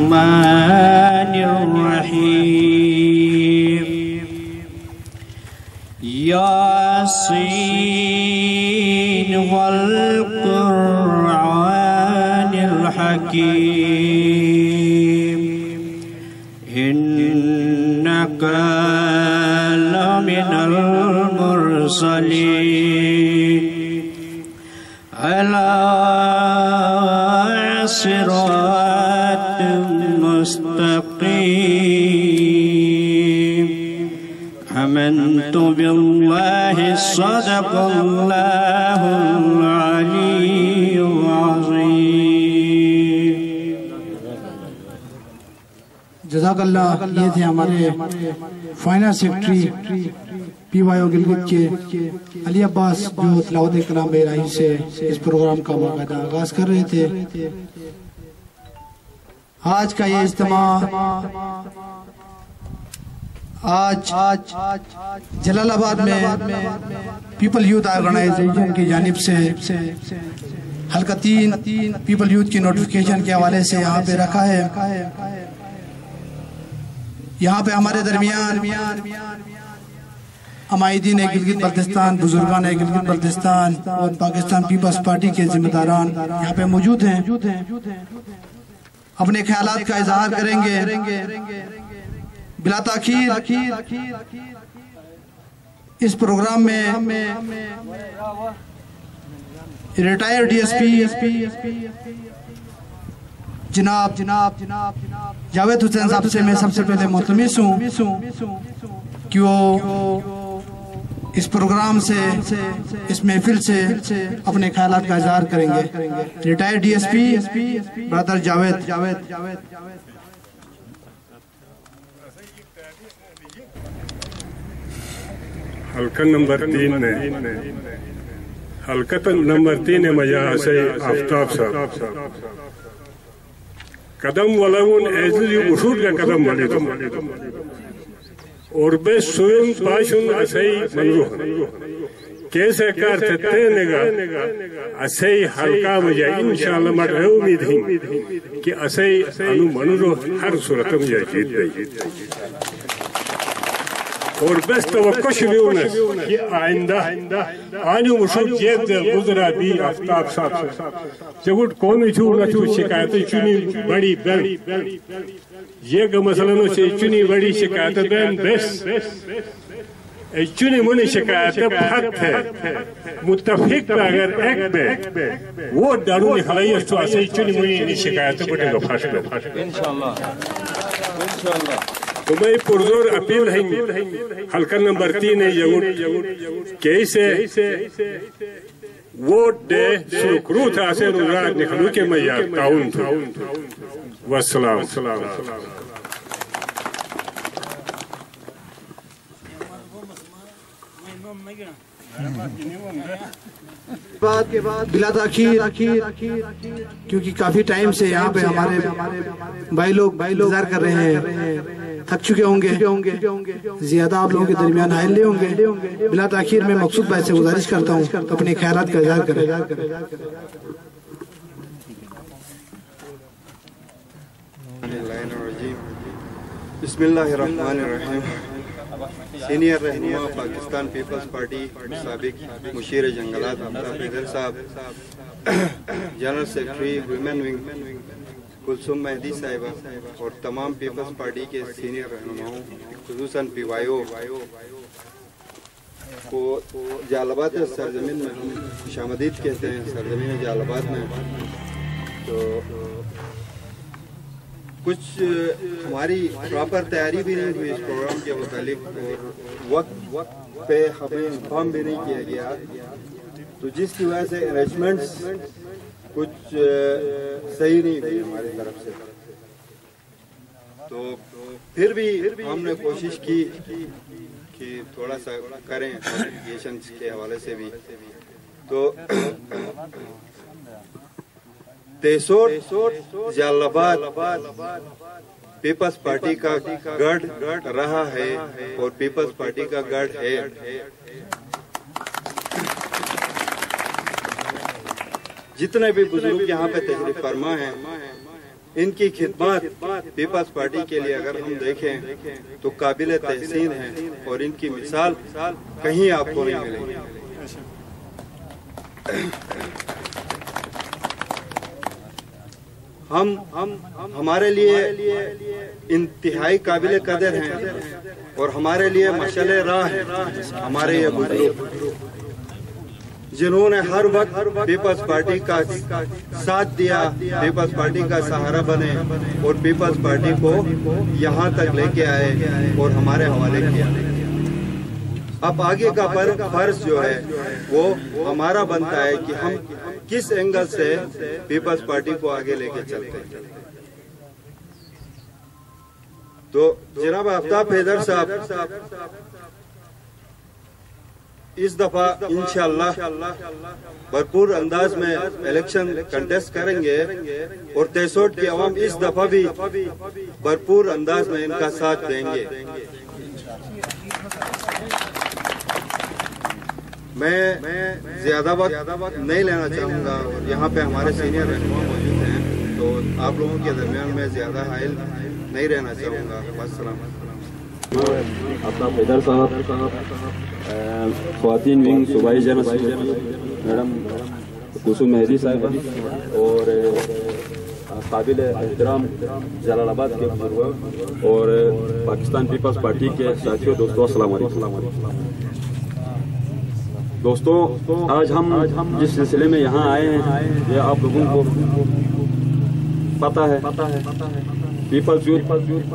الرحمن الرحيم ياسين والقرآن الحكيم إنك لمن المرسلين على صراط مستقيم آمنت بالله صدق الله العلي العظيم. جزاک اللہ. یہ تھے ہمارے فائنل سیکرٹری پی وائی او گلگت کے علی عباس جو تلاوت کلام الہی سے اس پروگرام کا باقاعدہ آغاز کر رہے تھے. آج کا یہ اجتماع آج جلال آباد میں پیپل یوتھ آرگنائزیشن کی جانب سے حلقہ 3 پیپل یوتھ کی نوٹیفیکیشن کے حوالے سے یہاں پہ رکھا ہے. یہاں پہ ہمارے درمیان عمائدین گلگت بلتستان، بزرگان گلگت بلتستان اور پاکستان پیپلز پارٹی کے ذمہ داران یہاں پہ موجود ہیں. اپنے خیالات کا اظہار کریں گے. بلا تاخیر اس پروگرام میں ریٹائر ڈی ایس پی جناب جاوید حسین صاحب سے میں سب سے پہلے ملتمس ہوں کہ وہ اس پروگرام سے، اس محفل سے اپنے خیالات کا اظہار کریں گے. ریٹائر ڈی ایس پی برادر جاوید. حلقہ نمبر 3 میں حلقہ نمبر 3 مجا سے آفتاب صاحب قدم ولون ایزی اصول کا قدم والے تم اور بے سوئم پاشن اسی منروح کیسے کارتے تینگا اسی حلقہ مجا انشاءاللہ مدعو امید ہیں کہ اسی انو منروح ہر صورت مجا جیت دے. اور بس توقع شلیونس کہ آئندہ آنیو مشہور جیت دے گزرا بھی آفتاب صاحب جگوٹ کونی چھو نہ چھو شکایت چنی بڑی بین یہ کہ مثلا نو سے چنی بڑی شکایت بین بس چنی منی شکایت بھت ہے متفق اگر ایک بے وہ ڈارونی خلائیت تو اسے چنی منی شکایت بڑے گا پھاش بے انشاءاللہ. تو میں پرزور اپیل ہیں حلقہ نمبر 3 ہے یہود کیسے ووٹ دے سرکرو تھا سے رات نکلو کے میں یاد تعاون تھا. والسلام. بلا تاخیر کیونکہ کافی ٹائم سے یہاں پہ ہمارے بھائی لوگ انتظار کر رہے ہیں، تھک چکے ہوں گے، زیادہ آپ لوگوں کے درمیان حائل نہیں ہوں گے. بلا تاخیر میں مقصود بھائی سے گزارش کرتا ہوں اپنے خیالات کا اظہار کریں. بسم اللہ الرحمن الرحیم. سینئر رہنما پاکستان پیپلز پارٹی سابق مشیر جنگلات حیدر صاحب، general secretary women wing Kulsoom Mehdi صاحبہ اور تمام پیپلز پارٹی کے سینئر رہنماؤں خصوصاً پی وائی او کو جلال آباد سرزمین میں ہم خوش آمدید کہتے ہیں. سرزمین جلال آباد میں تو کچھ ہماری پراپر تیاری بھی نہیں ہوئی اس پروگرام کے متعلق اور وقت پہ ہمیں انفارم بھی نہیں کیا گیا، تو جس کی وجہ سے ارینجمنٹس کچھ صحیح نہیں ہوئی ہماری طرف سے. تو پھر بھی ہم نے کوشش کی کہ تھوڑا سا کریں نوٹیفیکیشنز کے حوالے سے بھی. تو تیسوٹ جلال آباد پیپلز پارٹی کا گڑھ رہا ہے اور پیپلز پارٹی کا گڑھ ہے. جتنے بھی بزرگ یہاں پہ تشریف فرما ہیں ان کی خدمات پیپلز پارٹی کے لیے اگر ہم دیکھیں تو قابل تحسین ہیں اور ان کی مثال کہیں آپ کو نہیں ملے گی. ہمارے لیے انتہائی قابل قدر ہیں اور ہمارے لیے مشعل راہ ہے ہمارے یہ بزرگ جنہوں نے ہر وقت پیپلز پارٹی کا ساتھ دیا, پیپلز پارٹی کا سہارا بنے اور پیپلز پارٹی کو یہاں تک لے کے آئے اور ہمارے حوالے کیا. اب آگے کا فرض جو ہے وہ ہمارا بنتا ہے کہ ہم کس اینگل سے پیپلز پارٹی کو آگے لے کے چلتے ہیں. تو جناب آفتاب حیدر صاحب اس دفعہ انشاءاللہ بھرپور انداز میں الیکشن کنٹیسٹ کریں گے اور 63 کی عوام اس دفعہ بھی بھرپور انداز میں ان کا ساتھ دیں گے. میں زیادہ وقت نہیں لینا چاہوں گا اور یہاں پہ ہمارے سینئر رہنما موجود ہیں تو آپ لوگوں کے درمیان میں زیادہ حائل نہیں رہنا چاہوں گا. السلام. آفتاب حیدر صاحب, خواتین ونگ صوبائی جنرل سیکرٹری میڈم کلثوم مہدی صاحب اور قابل احترام جلال آباد کے بزرگوں اور پاکستان پیپلز پارٹی کے ساتھیوں, دوستوں السلام علیکم. دوستوں آج ہم جس سلسلے میں یہاں آئے ہیں یہ آپ لوگوں کو پتہ ہے پیپلز یوتھ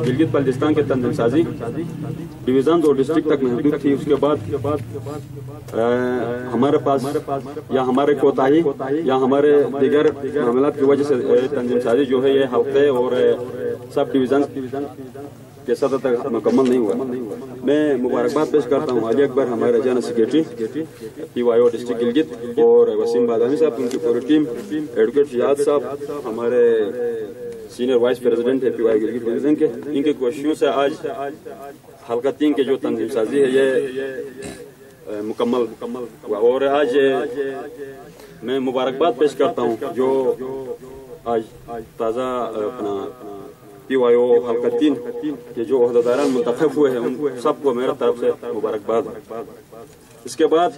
گلگت بلتستان کے تنظیم سازی ڈویژن اور ڈسٹرکٹ تک محدود تھی. اس کے بعد ہمارے پاس یا ہمارے کوتاہی یا ہمارے دیگر معاملات کی وجہ سے تنظیم سازی جو ہے یہ ہفتے اور سب ڈویژن کے سطح تک مکمل نہیں ہوا. میں مبارکباد پیش کرتا ہوں علی اکبر ہمارے general secretary PYO district Gilgit اور وسیم بادامی صاحب, ان کی پوری ٹیم, ایڈوکیٹ شہاد صاحب ہمارے سینئر وائس پریزیڈنٹ ہے PYO گلگت ڈویژن کے. ان کے کوششوں سے آج حلقہ 3 کے جو تنظیم سازی ہے یہ مکمل ہوا اور آج میں مبارکباد پیش کرتا ہوں جو آج تازہ اپنا PYO حلقہ 3 کے جو عہدیداران منتخب ہوئے ہیں ان سب کو میرے طرف سے مبارکباد. اس کے بعد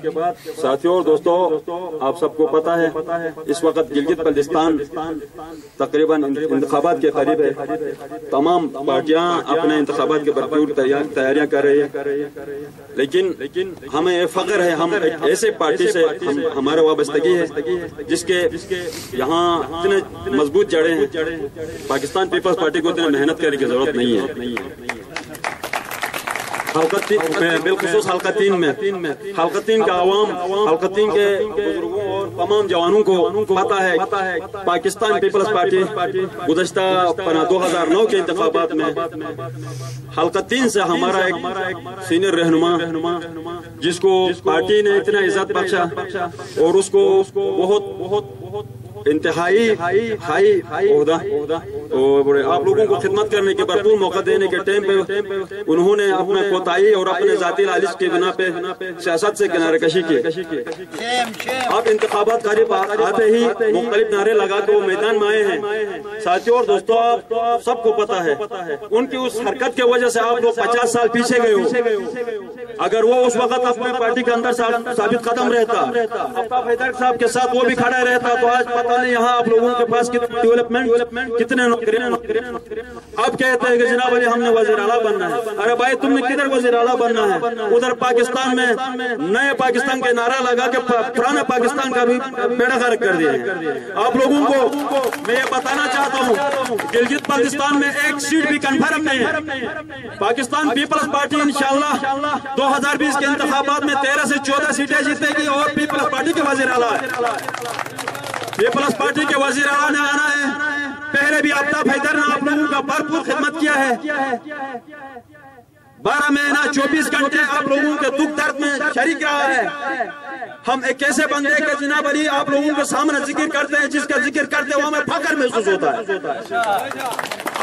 ساتھیوں اور دوستوں آپ سب کو پتہ ہے اس وقت گلگت بلتستان تقریباً انتخابات کے قریب ہے. تمام پارٹیاں اپنے انتخابات کے بھرپور تیاریاں کر رہی ہیں, لیکن ہمیں یہ فخر ہے ہم ایک ایسے پارٹی سے ہمارا وابستگی ہے جس کے یہااں اتنے مضبوط جڑیں ہیں. پاکستان پیپلز پارٹی کو اتنے محنت کرنے کی ضرورت نہیں ہے. بالخصوص حلقہ 3 میں حلقہ 3 کا عوام, حلقہ 3 کے بزرگوں اور تمام جوانوں کو پتہ ہے پاکستان پیپلز پارٹی گزشتہ 2009 کے انتخابات میں حلقہ 3 سے ہمارا ایک سینئر رہنما جس کو پارٹی نے اتنا عزت بخشا اور اس کو بہت انتہائی ہائی عہدہ اور آپ لوگوں کو خدمت کرنے کے بھرپور موقع دینے کے ٹائم پہ انہوں نے اپنا کوتاہی اور اپنے ذاتی لالچ کے بنا پہ سیاست سے کنارے کشی کی. اب انتخابات قریب آتے ہی مختلف نعرے لگا کے وہ میدان میں آئے ہیں. ساتھیوں اور دوستوں آپ سب کو پتہ ہے ان کی اس حرکت کی وجہ سے آپ لوگ 50 سال پیچھے گئے ہو. اگر وہ اس وقت اپنے پارٹی کے اندر ثابت قدم رہتا, آفتاب حیدر صاحب کے ساتھ وہ بھی کھڑا رہتا تو آج پتہ نہیں یہاں آپ لوگوں کے پاس ڈیولپمنٹ کتنے نوکریاں. اب کہتے ہیں کہ جناب علی ہم نے وزیر اعلیٰ بننا ہے. ارے بھائی تم نے کدھر وزیر اعلیٰ بننا ہے؟ ادھر پاکستان میں نئے پاکستان کے نعرہ لگا کے پرانے پاکستان کا بھی بیڑا غرق کر دیا ہے. آپ لوگوں کو میں یہ بتانا چاہتا ہوں گلگت بلتستان میں ایک سیٹ بھی کنفرم نہیں ہے. پاکستان پیپلز پارٹی انشاءاللہ 2020 کے انتخابات میں 13 سے 14 سیٹیں جیتے گی اور پیپلز پارٹی کے وزیر اعلیٰ پیپلز پارٹی کے وزیر اعلیٰ نے آنا ہے. پہلے بھی آفتاب حیدر نے آپ لوگوں کا بھرپور خدمت کیا ہے. 12 مہینہ 24 گھنٹے آپ لوگوں کے دکھ درد میں شریک رہا ہے. ہم ایک ایسے بندے کے جناب علی آپ لوگوں کے سامنے ذکر کرتے ہیں جس کا ذکر کرتے ہوئے ہمیں فخر محسوس ہوتا ہے.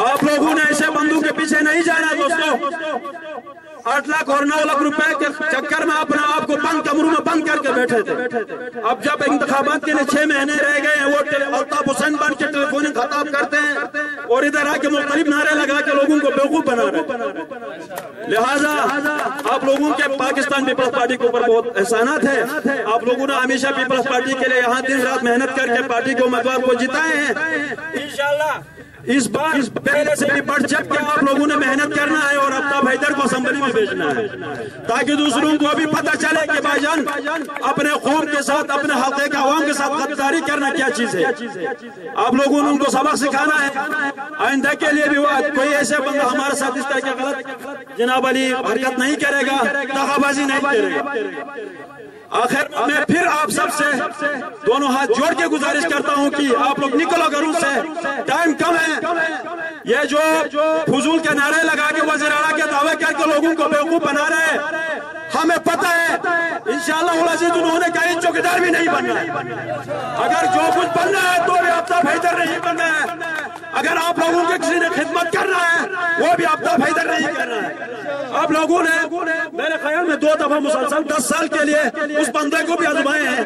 آپ لوگوں نے ایسے بندوں کے پیچھے نہیں جانا دوستوں. 8 लाख और 9 लाख रुपए के चक्कर में अपने आप को बंद कमरों में बंद करके बैठे थे। अब जब इंतखाबात के लिए 6 महीने रह गए हैं, वो अल्ताफ हुसैन बन के टेलीफोनिक खताब करते हैं और इधर आके मुख्तलिफ नारे लगा के लोगों को बेवकूफ बना रहे हैं। लिहाजा आप लोगों के पाकिस्तान पीपल्स पार्टी के ऊपर बहुत एहसानात है। आप लोगों ने हमेशा पीपल्स पार्टी के लिए यहाँ दिन रात मेहनत करके पार्टी के उम्मीदवार को जिताए हैं। इंशाल्लाह इस बार पहले से भी बढ़ चढ़ के आप लोगों ने मेहनत करना है और अफ्ताब हैदर को असेंबली में भेजना है, ताकि दूसरों को भी पता चले कि भाईजान अपने कौम के साथ, अपने हल्के के अवाम के साथ गद्दारी करना क्या चीज है। आप लोगों ने उनको सबक सिखाना है। आइंदा के लिए भी कोई ऐसे बंदा हमारे साथ इस तरह के गलत जनाब अली हरकत नहीं करेगा, दगाबाजी नहीं करेगा। आखिर मैं फिर आप सबसे दोनों हाथ जोड़ के गुजारिश करता हूं कि आप लोग निकलो घरों से, टाइम कम है। ये जो फजूल के नारे लगा के वज़ीर आला के दावे करके लोगों को बेवकूफ बना रहे हैं, हमें पता है इंशाअल्लाह उन्होंने कहीं चौकीदार भी नहीं बनना है। अगर जो कुछ बनना है तो भी अफ्ताब हैदर नहीं बनना है। अगर आप लोगों के किसी ने खिदमत करना है, वो भी अफ्ताब हैदर नहीं करना है। आप लोगों ने मेरे ख्याल में 2 दफा मुसलसल 10 साल के लिए उस बंदे को भी आजमाए हैं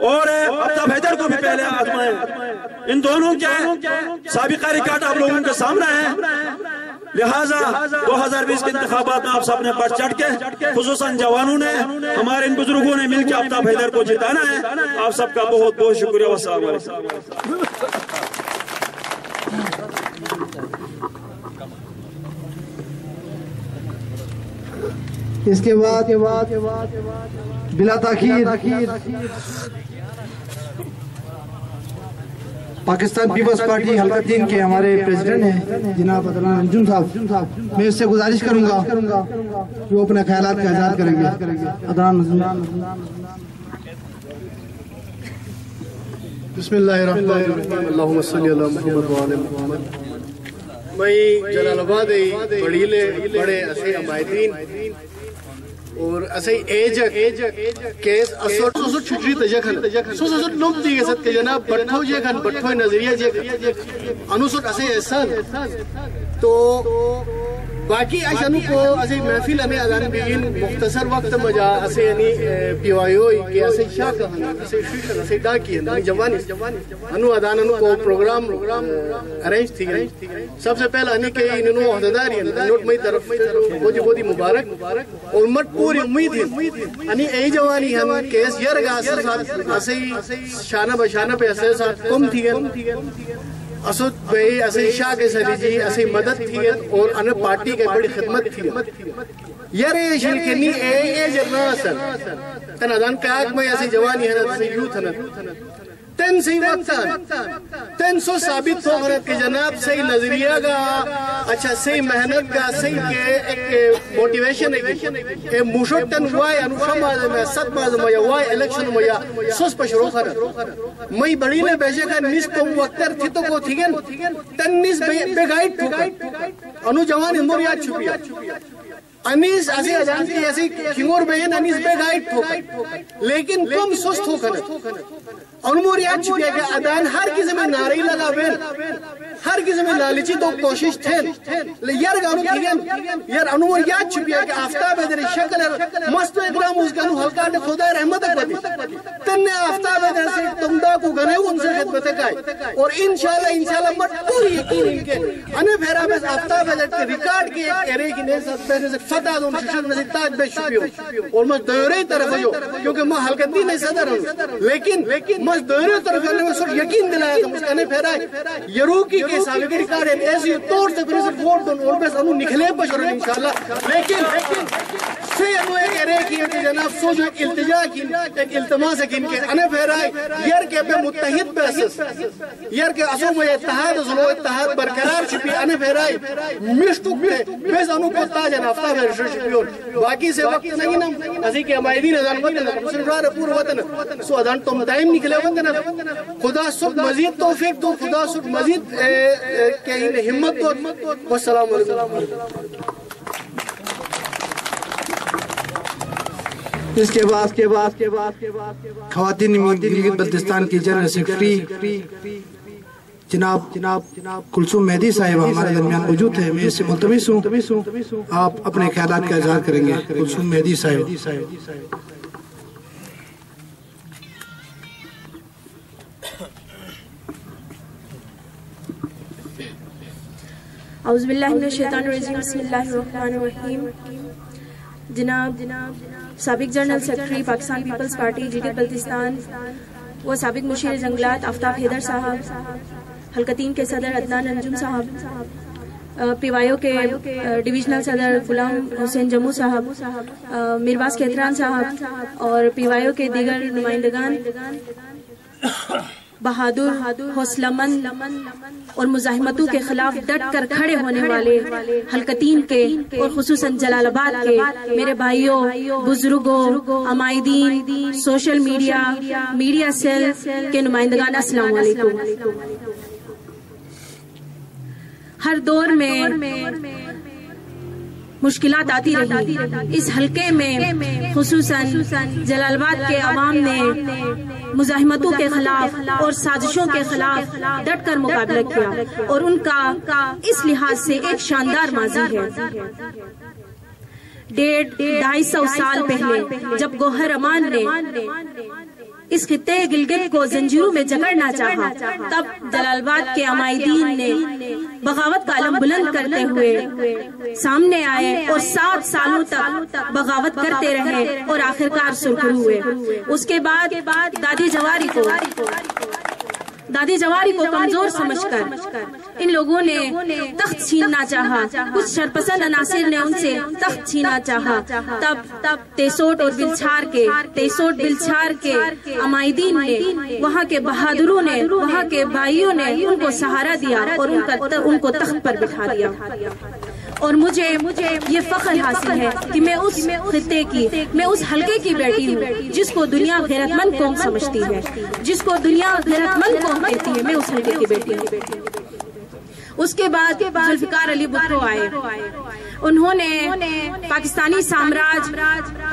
और अफ्ताब हैदर को भी पहले आजमाए हैं। इन दोनों के साबिका रिकॉर्ड आप लोगों के सामने है। लिहाजा 2020 के इंतखाबात में आप सब ने बढ़ चढ़ के, खुसूसन जवानों ने, हमारे इन बुजुर्गों ने मिलकर अफ्ताब हैदर को जिताना है। आप सबका बहुत बहुत शुक्रिया। वस्सलाम वालेकुम। इसके बाद बिला ताखीर पाकिस्तान पीपल्स पार्टी हल्का 3 के हमारे प्रेसिडेंट हैं जनाब अदनान अंजुम साहब, मैं इससे गुजारिश करूंगा कि वो अपने ख्यालात का इज़हार करेंगे। अदनान बिस्मिल्लाहिर्रहमानिर्रहीम, अल्लाहुम्मा सल्ली अला मुहम्मद व आले मुहम्मद। मैं जलालाबाद बड़ीले बड़े असे अमायदीन और असे एज केस असोट छुट्टी तजखन सो लोग दिए सत के जनाब बट्ठो जे खन बट्ठो नजरिया जे अनुसुट असे एहसान तो बाकी अशनु को असे महफिल अने अदान बिगिन मुख्तसर वक्त मजा असे यानी पीवायो के असे शाह कहन असे शीशन असे डाकी जवानी अनु अदान को प्रोग्राम अरेंज थी गई। सबसे पहले अने के इनो अहदेदार नोट मई तरफ बोदी मुबारक और मत पूरी उम्मीद है अनि ए जवानी हम केस यरगा असे शाना बशाना पे असे साथ कम थी गई असुद भाई असे शाह के सरी जी असे मदद थी और अन पार्टी के बड़ी खिदमत थी यार ये शिलकनी ए जरना असल तन अदान काक में असे जवानी है असे यूथ है तन सही वक्त तन सो साबित हो गया कि जनाब सही नजरिया का अच्छा सही मेहनत का सही के एक मोटिवेशन है कि मुशोटन वाई अनुशमा में सत बाज में वाई इलेक्शन में या सोस पशरो खर मई बड़ी ने बेचे का निस तो वक्तर थी तो को थीगन तन निस बेगाइड ठोका अनु जवान इंदोर याद छुपिया अनीस असी अजान की ऐसी खिंगोर बहन अनीस बेगाइड ठोका लेकिन कम सुस्त होकर अनुमोर याद छुपिया कि अदान हर किसी में नारी लगा बेन हर किसी में लालची तो कोशिश थे यार गानू थीगन यार अनुमोर याद छुपिया कि आफ्ताब है तेरी शक्ल मस्त इकराम उसका नु हल्का ने खुदा रहमत पति तन्ने आफ्ताब है से तुमदा को गने उनसे खिदमत काय और इंशाल्लाह मत पूरी यकीन इनके अने फेरा में आफ्ताब है के रिकॉर्ड की एक एरे की ने सब पहले से फता दो शिक्षण में ताज बे छुपियो और मैं दोरे तरफ जो क्योंकि मैं हल्का दी नहीं सदर हूं लेकिन मैं दोरे तरफ ने में सब यकीन दिलाया तो उसने फेरा यरू की के साबिक रिकॉर्ड है ऐसे तौर से फिर से वोट दो और बस अनु निकले बशर इंशाल्लाह लेकिन से अनु एक एरे की कि जनाब सो जो इल्तिजा की एक इल्तिमास है कि इनके अने फेरा यार के पे मुत्तहिद बेसिस यार के असो में इत्तेहाद सुनो इत्तेहाद बरकरार छिपी अने फेरा मिष्टुक पे बस अनु को ताज नाफ्ता में शिपियोर बाकी से वक्त नहीं ना असी के अमायदीन अजान वतन मुसलमान पूरा वतन सो अजान तुम टाइम निकले वतन खुदा सुख मजीद तौफीक दो खुदा सुख मजीद के हिम्मत दो अस्सलाम वालेकुम। इसके बाद खवातीन गिलगित बल्तिस्तान की जनरल सेक्रेटरी जनाब कुलसूम मेहदी साहिबा हमारे दरमियान मौजूद है। मैं इससे मुल्तमिस हूँ आप अपने ख्यालात का इजहार करेंगे। कुलसूम मेहदी साहिबा। औज़ुबिल्लाहिमिनश्शैतानिर्रजीम बिस्मिल्लाहिर्रहमानिर्रहीम। जनाब साबिक general secretary Pakistan Peoples Party जीडीपी बल्तिस्तान व साबिक मुशीर जंगलात आफ्ताब हैदर साहब, हल्कतीन के सदर अदनान अंजुम साहब, पीवाईओ के डिविजनल सदर गुलाम हुसैन जम्मू साहब, मिरवास केतरान साहब और पीवाईओ के दीगर नुमाइंदगान, बहादुर, हौसलामंद और मुजाहिमतों के खिलाफ डट कर खड़े होने वाले हल्कतीन के और खुसूसन जलालाबाद के मेरे भाइयों, बुजुर्गों, अमायदीन, सोशल मीडिया सेल के नुमाइंदगान, अस्सलाम वालेकुम। हर दौर में मुश्किलात आती रही। इस हलके में खुसूसन जलालाबाद के अवाम ने मुजाहिमतों के खिलाफ और साजिशों के खिलाफ डट कर मुकाबला किया और उनका इस लिहाज से एक शानदार माजी है। 150-250 साल पहले जब गौहर अमान ने इस खित्ते गिलगित को जंजीरों में जकड़ना चाहा, तब जलालाबाद के अमायदीन ने बगावत का अलम बुलंद करते हुए सामने आए और 7 सालों तक बगावत करते रहे और आखिरकार सुरखरू हुए। उसके बाद दादी जवारी को कमजोर समझकर इन लोगों ने तख्त छीनना चाहा। कुछ शरपसंद अनासिर ने उनसे तख्त छीनना चाहा। तब तेसोट बिलछार के अमायदीन ने, वहाँ के बहादुरों ने, वहाँ के भाइयों ने उनको सहारा दिया और उनको तख्त पर बिठा दिया। और मुझे ये फख्र हासिल है कि मैं उस खित्ते की, मैं उस हलके की बेटी हूँ जिसको दुनिया गैरतमंद कौम समझती है, जिसको दुनिया गैरतमंद कौम कहती है। मैं उस हलके की बेटी हूँ। उसके बाद जुल्फिकार अली भुट्टो आए। उन्होंने पाकिस्तानी साम्राज्य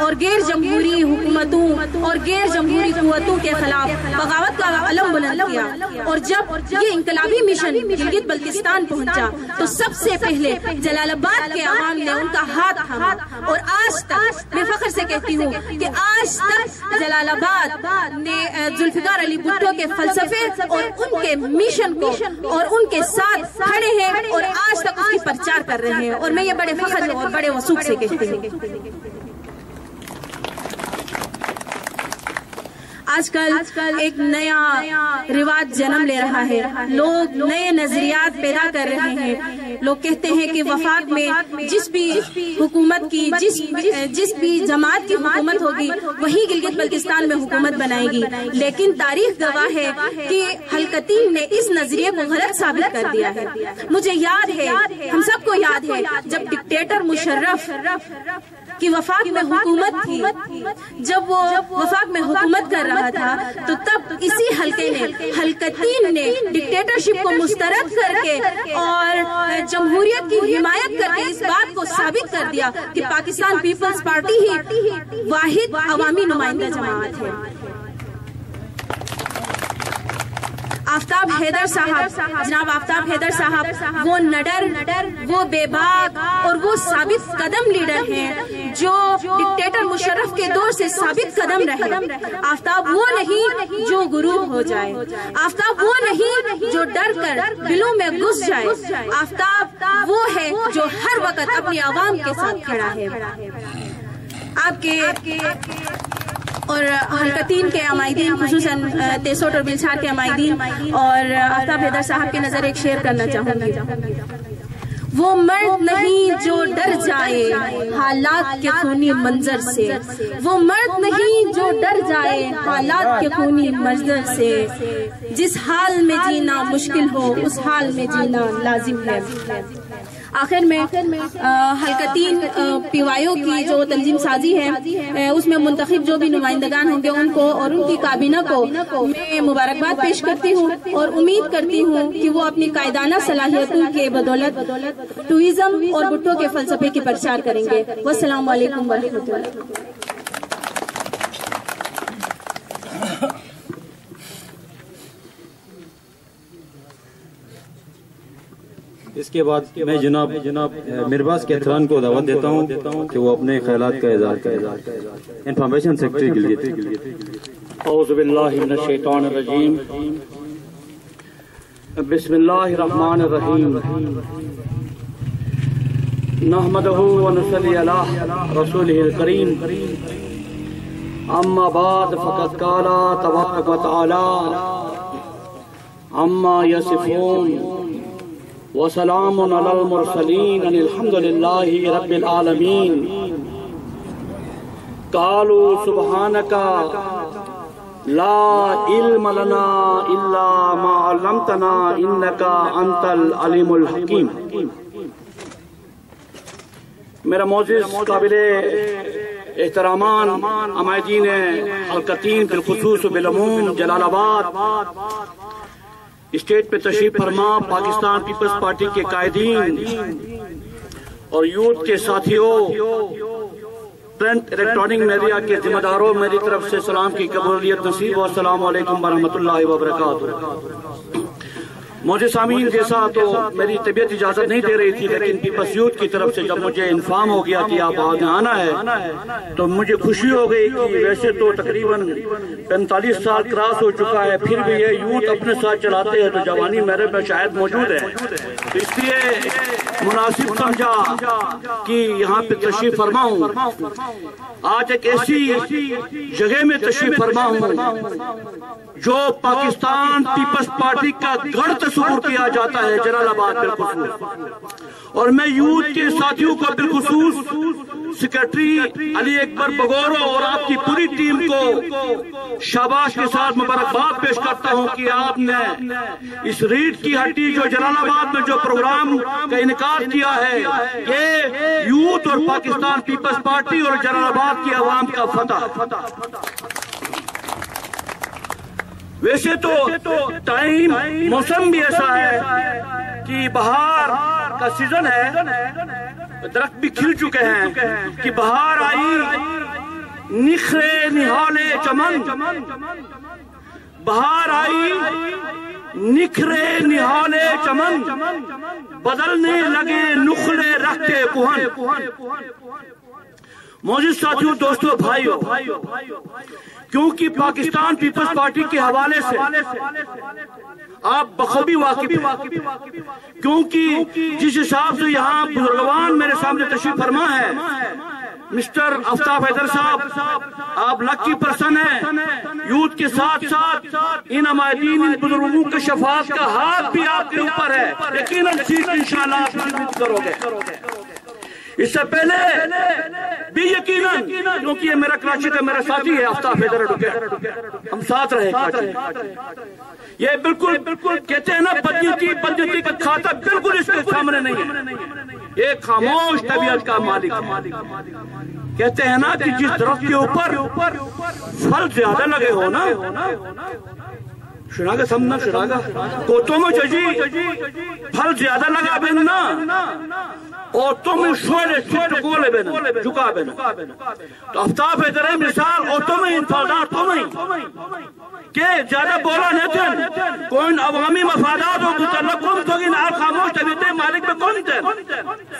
और गैर जमहूरी हुकूमतों और गैर जमहूरी कुव्वतों के खिलाफ बगावत का अलम बुलंद किया। और जब ये इंकलाबी मिशन गिलगित बल्तिस्तान पहुंचा तो सबसे पहले जलालाबाद के अवाम ने उनका हाथ थामा। और आज तक मैं फख्र से कहती हूँ कि आज तक जलालाबाद ने जुल्फिकार अली भुट्टो के फलसफे और उनके मिशन को और उनके साथ खड़े हैं और आज तक उसकी प्रचार कर रहे हैं। और मैं ये बड़े फख्र और बड़े वसूख से कहती हूँ। आजकल एक नया रिवाज जन्म ले रहा है। लोग नए नजरियात पैदा कर रहे हैं। लोग कहते हैं कि वफाक में जिस भी हुकूमत की, जिस भी जमात की हुकूमत होगी वही गिलगित बल्तिस्तान में हुकूमत बनाएगी। लेकिन तारीख गवाह है कि हलकतीन ने इस नजरिए को गलत साबित कर दिया है। मुझे याद है, हम सबको याद है, जब डिक्टेटर मुशर्रफ की वफाक में हुकूमत थी, जब वो वफाक में हुकूमत कर रहा था, तो तब इसी हलके ने, हलकतीन ने डिक्टेटरशिप को मुस्तरद करके और जमहूरियत की हिमायत करके इस बात को साबित कर दिया कि पाकिस्तान पीपल्स पार्टी ही वाहिद अवामी नुमाइंदा जमात है। आफ्ताब हैदर साहब, जनाब आफ्ताब हैदर साहब वो नडर, वो बेबाक और वो साबित कदम लीडर हैं जो डिक्टेटर मुशर्रफ के दौर से साबित कदम रहे। आफ्ताब वो नहीं जो गुरूर हो जाए, आफ्ताब वो नहीं जो डर कर दिलों में घुस जाए। आफ्ताब वो है जो हर वक्त अपनी आवाम के साथ खड़ा है। आपके और हलकतीन के अमायदीन, खुसूसन तेसोट और बिलछार के अमायदीन और आफ्ताब हैदर साहब के नजर एक शेर करना चाहूंगी। वो मर्द नहीं जो डर जाए हालात के खूनी मंजर से, वो मर्द नहीं जो डर जाए हालात के खूनी मंजर से। जिस हाल में जीना मुश्किल हो उस हाल में जीना लाजिम है। आखिर में हलकतीन पीवाईओ की जो तंजीम साजी है उसमें मुंतखब जो भी नुमाइंदगान होंगे उनको और उनकी काबीना को मैं मुबारकबाद पेश करती हूँ और उम्मीद करती हूँ कि वो अपनी कायदाना सलाहियतों के बदौलत टूरिज्म और भुट्टो के फलसफे की प्रचार करेंगे। वस्सलाम वालेकुम वरहमतुल्लाह। اس کے بعد میں جناب میرباز کیتھران کو دعوت دیتا ہوں کہ وہ اپنے خیالات کا اظہار کرے. انفارمیشن سیکرٹری کے لیے. اعوذ باللہ من الشیطان الرجیم. بسم اللہ الرحمن الرحیم. نحمدہ ونصلی علی رسولہ الکریم. اما بعد فقد قال تبارک و تعالی عما یصفون وسلام علی المرسلین ان الحمد للہ رب العالمین. قالوا سبحانک لا علم لنا الا ما علمتنا انک انت العلیم الحکیم. میرا معزز قابل احترامان عمائدین حلقتین بالخصوص و بالعموم جلال آباد اسٹیٹ پہ تشریف فرما پاکستان پیپلز پارٹی کے قائدین اور یوتھ کے ساتھیوں، پرنٹ الیکٹرانک میڈیا کے ذمہ داروں، میری طرف سے سلام کی قبولیت نصیب و السلام علیکم ورحمۃ اللہ وبرکاتہ. موجود سامعین، جیسا تو میری طبیعت اجازت نہیں دے رہی تھی، لیکن پیپلز یوتھ کی طرف سے جب مجھے انفارم ہو گیا کہ آپ آگے آنا ہے تو مجھے خوشی ہو گئی کہ ویسے تو تقریباً 45 سال کراس ہو چکا ہے، پھر بھی یہ یوتھ اپنے ساتھ چلاتے ہیں تو جوانی میرے میں شاید موجود ہے. اس لیے مناسب سمجھا کہ یہاں پہ تشریف فرما ہوں. آج ایک ایسی جگہ میں تشریف فرما ہوں جو پاکستان پیپلز پارٹی کا گڑھ تصور کیا جاتا ہے، جلال آباد بالخصوص. اور میں یوتھ کے ساتھیوں کو بالخصوص سیکرٹری علی اکبر بگورو اور آپ کی پوری ٹیم کو شاباش کے ساتھ مبارکباد پیش کرتا ہوں کہ آپ نے اس ریڑھ کی ہڈی جو جلال آباد میں جو پروگرام کا انعقاد کیا ہے، یہ یوتھ اور پاکستان پیپلز پارٹی اور جلال آباد کی عوام کا فتح. ویسے تو ٹائم موسم بھی ایسا ہے کہ بہار کا سیزن ہے، درخت بھی کھل چکے ہیں کہ بہار آئی نکھرے نہالے چمن. بہار آئی نکھرے نہالے چمن، بدلنے لگے نخلے رکھتے کہن. موجود ساتھیوں، دوستوں، بھائیوں، کیونکہ پاکستان پیپلز پارٹی کے حوالے سے آپ بخوبی واقف ہیں، کیونکہ جس حساب سے یہاں بزرگوان میرے سامنے تشریف فرما ہے، مسٹر آفتاب حیدر صاحب، آپ لکی پرسن ہیں. یوتھ کے ساتھ ساتھ ان عمائدین، ان بزرگوں کے شفاعت کا ہاتھ بھی آپ کے اوپر ہے. یقیناً سیٹ انشاءاللہ آپ شرکت کرو گے. اس سے پہلے بھی یقیناً، کیونکہ یہ میرا کراچی کا میرا ساتھی ہے آفتاب حیدر، ہم ساتھ رہے کراچی. یہ بالکل کہتے ہیں نا، بدنیتی کا کھاتا بالکل اس کے سامنے نہیں ہے. ایک خاموش طبیعت کا مالک ہے. کہتے ہیں نا کہ جس درخت کے اوپر پھل زیادہ لگے ہو نا، شناگا سمنا شناگا کوتوں میں ججی پھل زیادہ لگا بیننا اور تم شوڑے ٹکولے بینا جھکا بینا. تو آفتاب حیدر مثال اور تمہیں انفادار تمہیں کہ زیادہ بولا نہیں تھے کون عوامی مفادات ہو متعلق کون تو گی نار خاموش طبیعت مالک میں کون تھے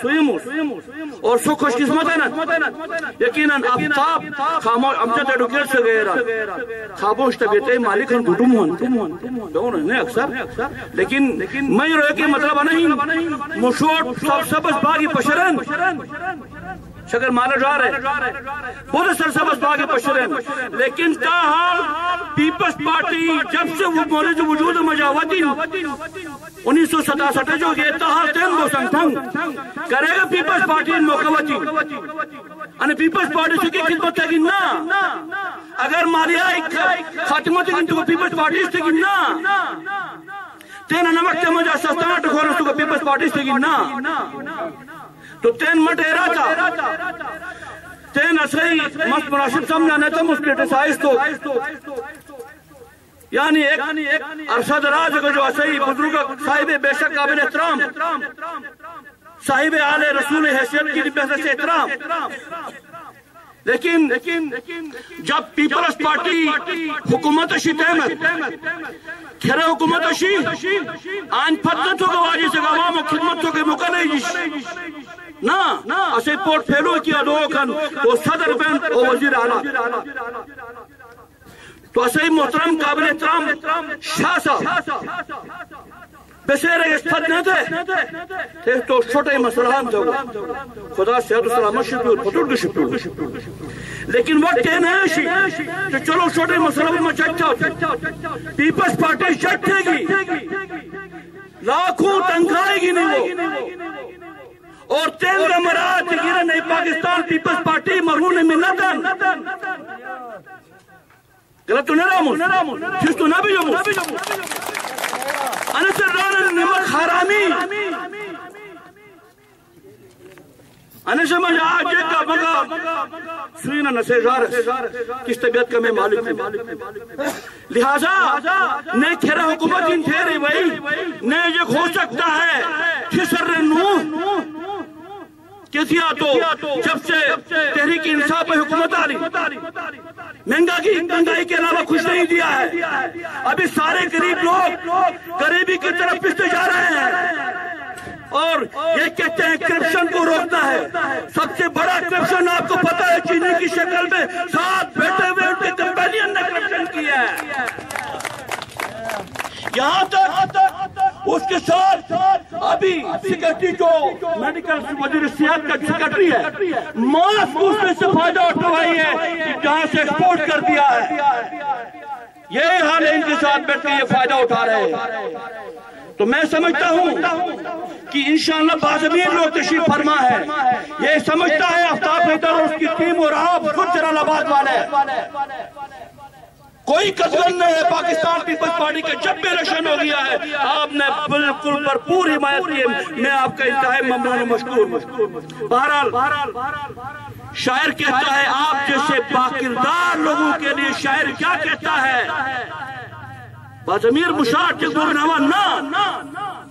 سویموس اور سو خوش قسمت ہے نا. یقیناً آفتاب خاموش امجد ایڈوکیٹ سے گئے رہا خاموش طبیعت مالک ہم گھٹم ہون دونوں نے اکثر. لیکن میں یہ رہے کہ مطلب نہیں مشوٹ سبز باغی پشرن شکر مالا جا رہے بہت سرسبز باغی پشرن. لیکن تاحال پیپلز پارٹی جب سے وہ مولد وجود مجاوتی 1967 جو یہ تاحال تین گو سنگ تھنگ کرے گا پیپلز پارٹی موقعوتی انہیں پیپلز پارٹی سے کی خدمت ہے کہ نا اگر مالیا خاتمت ہے کہ پیپلز پارٹی سے کی نا تین نمک تے مجھا سستان ٹکھونا سکو پیپلز پارٹی سے کی نا تو تین مٹ ایرا تھا تین اصلی مست مناسب سمجھانے تھا مسکلیٹ سائز تو یعنی ایک عرصہ دراز جو اصلی بزرگ صاحب بے شک قابل احترام صاحب آل رسول حیثیت کی بحث سے احترام. लेकिन जब पीपल्स पार्टी हुकूमत अशी तहमत खरे हुकूमत अशी आन पद्धत हो गवाजी से गवाम खिदमत हो के मौका नहीं ना असे पोर्टफोलियो किया दो खन वो सदर बैंक और वजीर आला तो असे मोहतरम काबिल एहतराम शाह साहब बेसेरे इस्फत न थे तो छोटे मसला थे खुदा सेहत सलामत शुक्र बुजुर्ग शुक्र लेकिन वो कहना है तो चलो छोटे मसला में चर्चा पीपल्स पार्टी चटेगी लाखों तनख्वाहेगी नहीं वो और तेल मराज गिरा नहीं पाकिस्तान पीपल्स पार्टी मरहून मिन्नत गलत तो नहीं रहा जिस तो ना भी जो अनसर नमक हरामी अनसमझ आज का मगा सुईना नसेजार किस तबीयत का मैं मालिक लिहाजा ने खेरा हुकूमत इन ठहरे भाई ने ये हो सकता है खिसर नू कैसी तो जब से तहरीक इंसाफ पे हुकूमत आ रही महंगाई के अलावा कुछ नहीं दिया है अभी सारे गरीब लोग गरीबी की तरफ पिसते जा रहे हैं और ये कहते हैं करप्शन को रोकना है सबसे बड़ा करप्शन आपको पता है चीनी की शक्ल में साथ बैठे हुए उनके कंपेनियन ने करप्शन किया है यहाँ तक उसके साथ अभी सेक्रेटरी जो मेडिकल वजीर सेहत का सेक्रेटरी है मास्क उसमें से फायदा उठवाई है कि जहाँ से एक्सपोर्ट कर दिया है यही हाल है इनके साथ बैठ के ये फायदा उठा रहे हैं तो मैं समझता हूँ कि इंशाअल्लाह बाज़मीर लोग तशरीफ फरमा है ये समझता है आफ्ताब हैदर और उसकी टीम और आप खुद जलालाबाद वाले कोई कसरत नहीं है पाकिस्तान पीपल्स पार्टी का जब भी इलेक्शन हो गया है आपने बिल्कुल भरपूर हिमायत की मैं आपका इंतहाई ममनून मशकूर बहरहाल शायर कहता है आप जैसे बाकिरदार लोगों के लिए शायर क्या कहता है बाज़मीर मुशार के नवा ना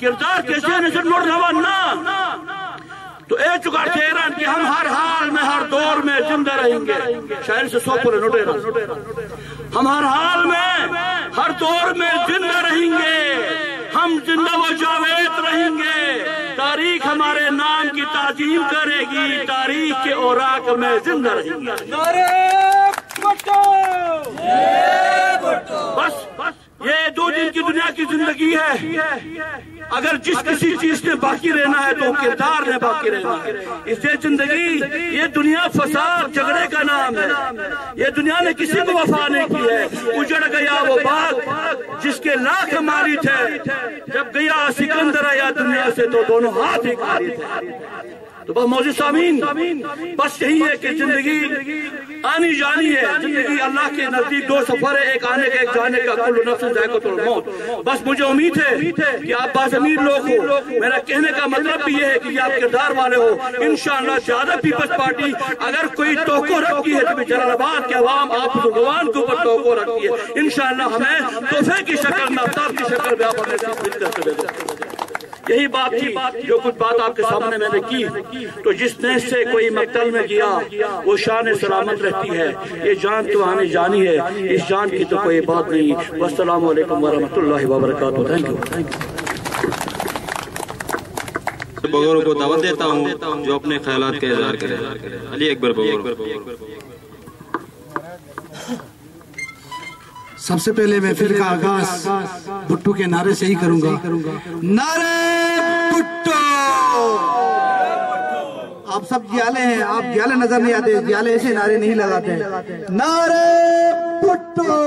किरदार कैसे नजर नवा ना तो ए चुका चेहरान कि हम हर हाल में हर दौर में जिंदा रहेंगे शायर से 100 पूरे नोटे हम हर हाल में हर दौर में जिंदा रहेंगे हम जिंदा व जावेद रहेंगे तारीख हमारे नाम की ताजीम करेगी तारीख के औराक में जिंदा रहेंगे बस ये 2 दिन की दुनिया की जिंदगी है अगर जिस किसी चीज ने बाकी रहना है तो किरदार ने बाकी रहना है इससे जिंदगी ये दुनिया फसाद झगड़े का नाम है ये दुनिया ने किसी को वफा नहीं की है उजड़ गया वो बाग जिसके लाख मारी थे जब गया सिकंदर आया दुनिया से तो दोनों हाथ ही खाली थे तो बस मौजूद सामीन बस यही है कि जिंदगी आनी जानी है जिंदगी अल्लाह के नजदीक 2 सफर है एक आने का एक जाने का कुल्लु नफ्सिन ज़ाइक़तुल मौत बस मुझे उम्मीद है कि आप बाज़मीर लोग हो मेरा कहने का मतलब भी ये है कि आप किरदार वाले हो इंशाअल्लाह ज्यादा पीपल्स पार्टी अगर कोई तोक़ो रखती है तो जलालाबाद के अवाम आप भगवान के ऊपर तोक़ो रखती है इंशाअल्लाह हमें तोहफे की शक्ल में आफ्ताब की शक्ल में आप हमें यही बात थी जो कुछ बात आपके सामने मैंने की तो जिस नेस से कोई मक्तल में गया वो शान सलामत रहती है ये जान तो आने जानी है इस जान की तो कोई बात नहीं वस्सलामु अलैकुम वरहमतुल्लाहि वबरकातुहू थैंक यू बगौरों को दावत देता हूँ जो अपने ख्यालात का इज़हार करें अली अकबर बगौर सबसे पहले महफिल का आगाज भुट्टो के नारे से ही करूंगा नारे भुट्टो आप सब जियाले हैं आप जियाले नजर नहीं आते जियाले ऐसे नारे नहीं लगाते नारे भुट्टो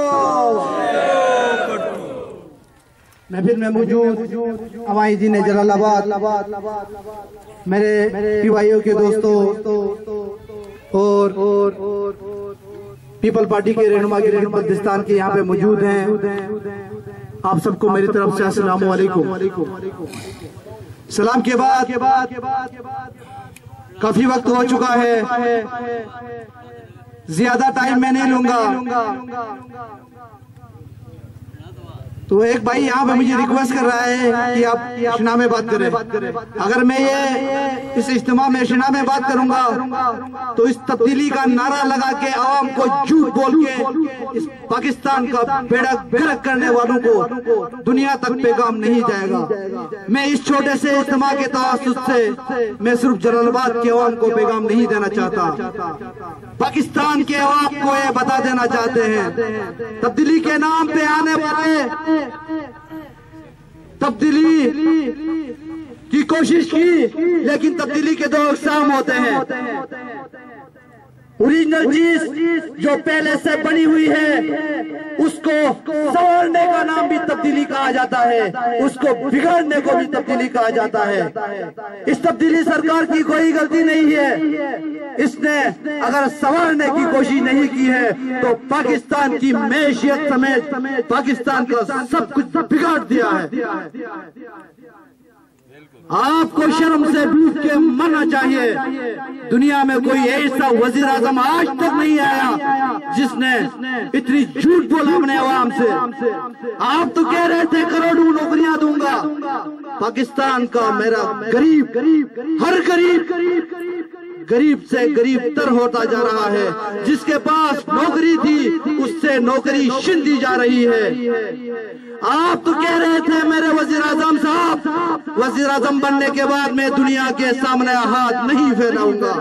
महफिल में मौजूद हमारी जी ने जलालाबाद मेरे पीवाईओ के दोस्तों और पीपल पार्टी के रहनुमा गिरिन बल्दिस्तान के यहाँ पे मौजूद हैं आप सबको मेरी तरफ से अस्सलाम वालेकुम सलाम के बाद काफी वक्त हो चुका है ज्यादा टाइम मैं नहीं लूंगा تو ایک بھائی یہاں پہ مجھے ریکویسٹ کر رہا ہے کہ آپ شنا میں بات کریں. اگر میں یہ اس اجتماع میں شنا میں بات کروں گا تو اس تبدیلی کا نعرہ لگا کے عوام کو جھوٹ بول کے اس پاکستان کا بیڑا غرق کرنے والوں کو دنیا تک پیغام نہیں جائے گا. میں اس چھوٹے سے اجتماع کے توسط سے میں صرف جلال آباد کے عوام کو پیغام نہیں دینا چاہتا, پاکستان کے عوام کو یہ بتا دینا چاہتے ہیں تبدیلی کے نام پہ آنے والے تبدیلی کی کوشش کی, لیکن تبدیلی کے دو اقسام ہوتے ہیں. اوریجنل چیز جو پہلے سے بنی ہوئی ہے اس کو سنوارنے کا نام بھی تبدیلی کہا جاتا ہے, اس کو بگاڑنے کو بھی تبدیلی کہا جاتا ہے. اس تبدیلی سرکار کی کوئی غلطی نہیں ہے, اس نے اگر سنوارنے کی کوشش نہیں کی ہے تو پاکستان کی معیشت سمیت پاکستان کا سب کچھ بگاڑ دیا ہے. آپ کو شرم سے ڈوب کے مرنا چاہیے. دنیا میں کوئی ایسا وزیر اعظم آج تک نہیں آیا جس نے اتنی جھوٹ بولا اپنے عوام سے. آپ تو کہہ رہے تھے کروڑوں نوکریاں دوں گا. پاکستان کا میرا غریب ہر غریب سے غریب تر ہوتا جا رہا ہے. جس کے پاس نوکری تھی اس سے نوکری چھین دی جا رہی ہے. آپ تو کہہ رہے تھے میرے وزیر اعظم صاحب, وزیر اعظم بننے کے بعد میں دنیا کے سامنے ہاتھ نہیں پھیلاؤں گا.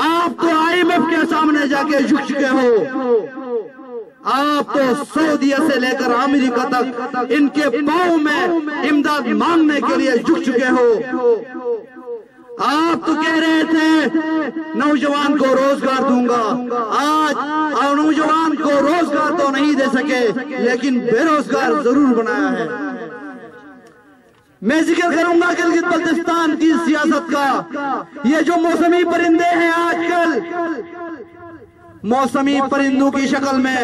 آپ تو IMF کے سامنے جا کے جھک چکے ہو. آپ تو سعودیہ سے لے کر امریکہ تک ان کے پاؤں میں امداد مانگنے کے لیے جھک چکے ہو. آپ تو کہہ رہے تھے نوجوان کو روزگار دوں گا. آج نوجوان کو روزگار تو نہیں دے سکے لیکن بے روزگار ضرور بنایا ہے. میں ذکر کروں گا گلگت بلتستان کی سیاست کا. یہ جو موسمی پرندے ہیں آج کل موسمی پرندوں کی شکل میں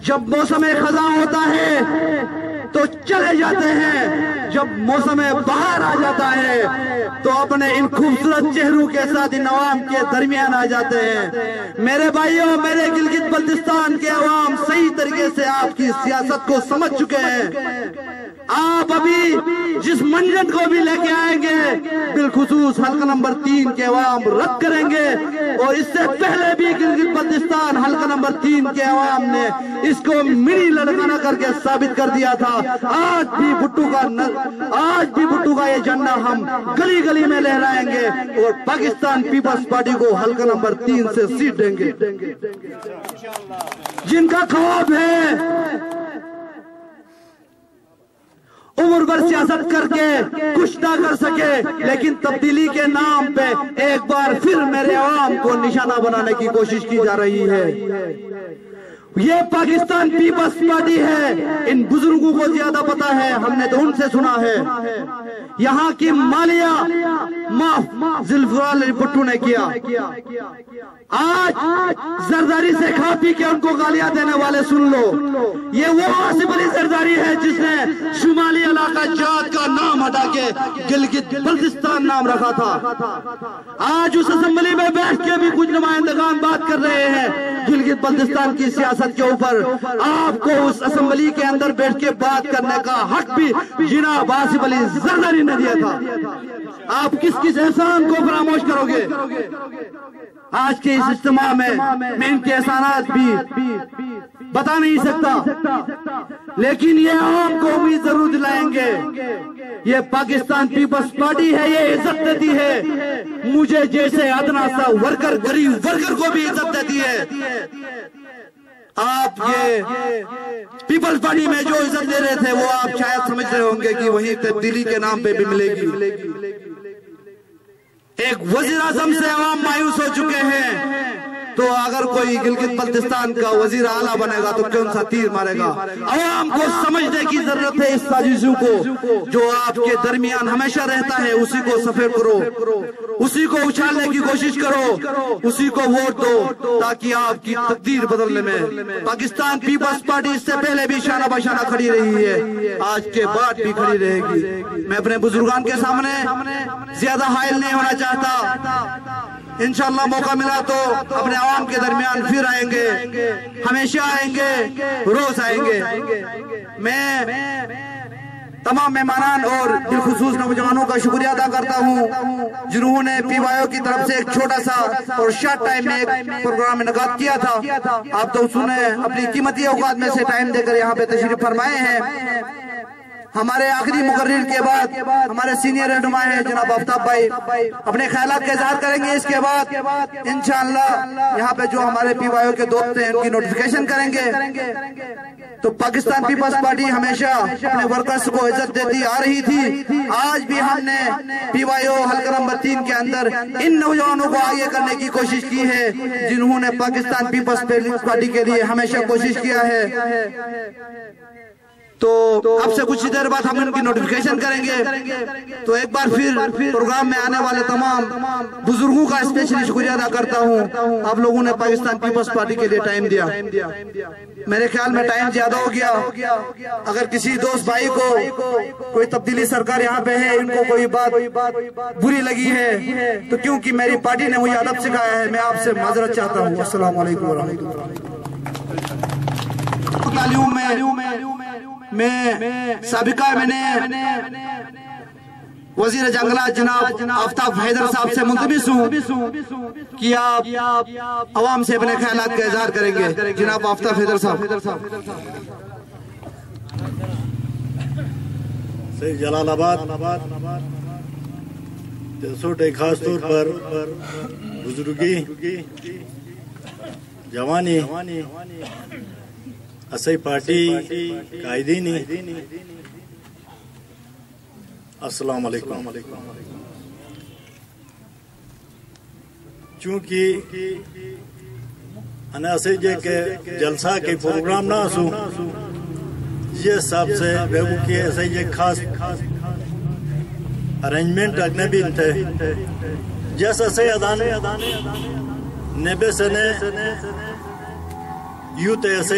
جب موسم خزاں ہوتا ہے تو چلے جاتے ہیں, جب موسم بہار آ جاتا ہے تو اپنے ان خوبصورت چہروں کے ساتھ ان عوام کے درمیان آ جاتے ہیں. میرے بھائیوں, میرے گلگت بلتستان کے عوام صحیح طریقے سے آپ کی سیاست کو سمجھ چکے ہیں. آپ ابھی جس منجن کو بھی لے کے آئیں گے بالخصوص حلقہ نمبر 3 کے عوام رد کریں گے, اور اس سے پہلے بھی گلگت بلتستان حلقہ نمبر 3 کے عوام نے اس کو منی لڑکانا کر کے ثابت کر دیا تھا. آج بھی بھٹو کا یہ جھنڈا ہم گلی گلی میں لہرائیں گے اور پاکستان پیپلز پارٹی کو حلقہ نمبر 3 سے سیٹ دیں گے. جن کا خواب ہے عمر بھر سیاست کر کے کچھ نہ کر سکے لیکن تبدیلی کے نام پہ ایک بار پھر میرے عوام کو نشانہ بنانے کی کوشش کی جا رہی ہے. یہ پاکستان پیپلز پارٹی ہے. ان بزرگوں کو زیادہ پتا ہے, ہم نے تو ان سے سنا ہے. یہاں کی مالیہ معاف ذوالفقار علی بھٹو نے کیا. آج زرداری سے کھا پی کے ان کو گالیاں دینے والے سن لو, یہ وہ آصف علی زرداری ہے جس نے شمالی علاقہ جات کا نام ہٹا کے گلگت بلتستان نام رکھا تھا. آج اس اسمبلی میں بیٹھ کے بھی کچھ نمائندگان بات کر رہے ہیں گلگت بلتستان کی سیاست کے اوپر. آپ کو اس اسمبلی کے اندر بیٹھ کے بات کرنے کا حق بھی جناب آصف علی زرداری نے دیا تھا. آپ کس کس احسان کو فراموش کرو گے؟ آج کے اس اجتماع میں ان کے احسانات بھی بتا نہیں سکتا, لیکن یہ عوام کو امید ضرور دلائیں گے. یہ پاکستان پیپلز پارٹی ہے, یہ عزت دیتی ہے مجھے جیسے ادنا سا ورکر, غریب ورکر کو بھی عزت دیتی ہے. آپ یہ پیپلز پارٹی میں جو عزت دے رہے تھے وہ آپ شاید سمجھ رہے ہوں گے کہ وہی تبدیلی کے نام پہ بھی ملے گی. ایک وزیر اعظم سے عوام مایوس ہو چکے ہیں, تو اگر کوئی گلگت بلتستان کا وزیر اعلیٰ بنے گا تو کون سا تیر مارے گا؟ عوام کو سمجھنے کی ضرورت ہے. اس سازشوں کو جو آپ کے درمیان ہمیشہ رہتا ہے اسی کو سفید کرو, اسی کو اچھالنے کی کوشش کرو, اسی کو ووٹ دو تاکہ آپ کی تقدیر بدلنے میں. پاکستان پیپلز پارٹی اس سے پہلے بھی شانہ بشانہ کھڑی رہی ہے, آج کے بعد بھی کھڑی رہے گی. میں اپنے بزرگان کے سامنے زیادہ حائل نہیں ہونا چاہتا. انشاءاللہ موقع ملا تو اپنے عوام کے درمیان پھر آئیں گے, ہمیشہ آئیں گے, روز آئیں گے. میں تمام مہمانان اور بالخصوص نوجوانوں کا شکریہ ادا کرتا ہوں جنہوں نے پی وائی او کی طرف سے ایک چھوٹا سا اور شارٹ ٹائم میں ایک پروگرام انعقاد کیا تھا. آپ دوستوں نے اپنی قیمتی اوقات میں سے ٹائم دے کر یہاں پہ تشریف فرمائے ہیں. ہمارے آخری مقرر کے بعد ہمارے سینئر رہنما ہیں جناب آفتاب بھائی اپنے خیالات کا اظہار کریں گے. اس کے بعد انشاءاللہ یہاں پہ جو ہمارے پی وائی او کے دوست ہیں ان کی نوٹیفیکیشن کریں گے. تو پاکستان پیپلز پارٹی ہمیشہ اپنے ورکرز کو عزت دیتی آ رہی تھی. آج بھی ہم نے پی وائی او حلقہ نمبر 3 کے اندر ان نوجوانوں کو آگے کرنے کی کوشش کی ہے جنہوں نے پاکستان پیپلز پارٹی کے لیے ہمیشہ کوشش کیا ہے. تو اب سے کچھ دیر بعد ہم ان کی نوٹیفیکیشن کریں گے. تو ایک بار پھر پروگرام میں آنے والے تمام بزرگوں کا اسپیشلی شکریہ ادا کرتا ہوں. آپ لوگوں نے پاکستان پیپلز پارٹی کے لیے ٹائم دیا. میرے خیال میں ٹائم زیادہ ہو گیا. اگر کسی دوست بھائی کو کوئی تبدیلی سرکار یہاں پہ ہے ان کو کوئی بات بری لگی ہے تو کیونکہ میری پارٹی نے مجھے ادب سکھایا ہے میں آپ سے معذرت چاہتا ہوں. السلام علیکم ورحمۃ اللہ. میں سابقہ میں نے وزیر جنگلات جناب آفتاب حیدر صاحب سے ملتمس ہوں کہ آپ عوام سے اپنے خیالات کا اظہار کریں گے. جناب آفتاب حیدر صاحب. جلال آباد خاص طور پر بزرگی جوانی اسی پارٹی قائدینی السلام علیکم. چونکہ انا اسی جے کے جلسہ کے پروگرام نہ سو یہ سب سے بیگو کی اسی جے خاص ارینجمنٹ اجنبی تھے جیسا سے ادان نبے سنے یوں تے ایسے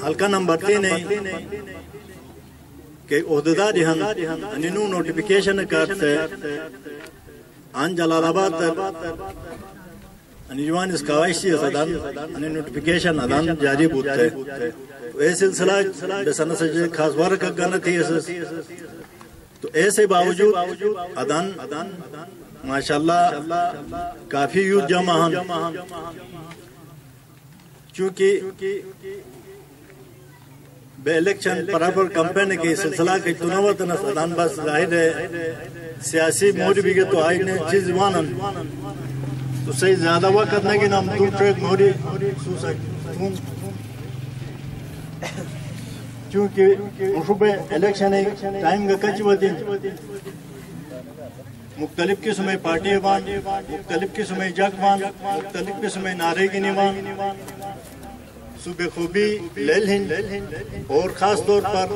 حلقہ نمبر 3 کہ عہدیدار انہوں نوٹیفیکیشن کرتے آن جلال آباد انجوان اس کاوائشی ادان انہیں نوٹیفیکیشن ادان جاری بودتے. تو اے سلسلہ بسانہ سے خاص ورک کرنا تھی. تو ایسے باوجود ادان ماشاءاللہ کافی یوت جمع ہن چونکہ بے الیکشن پراپر کمپین کی سلسلہ کی تنوت نہ ادان بس ظاہر ہے سیاسی موری بھی تو آئی نے چیز وانن تو صحیح زیادہ وقت نہیں کہ ہم دور ٹریک موری سو سکتے چونکہ مشروبے الیکشن ٹائم کا کچھ ہوتی مختلف قسم پارٹی وان مختلف قسم جگ وان مختلف قسم نعرے گنی وان صوبے خوبی لیل ہند اور خاص طور پر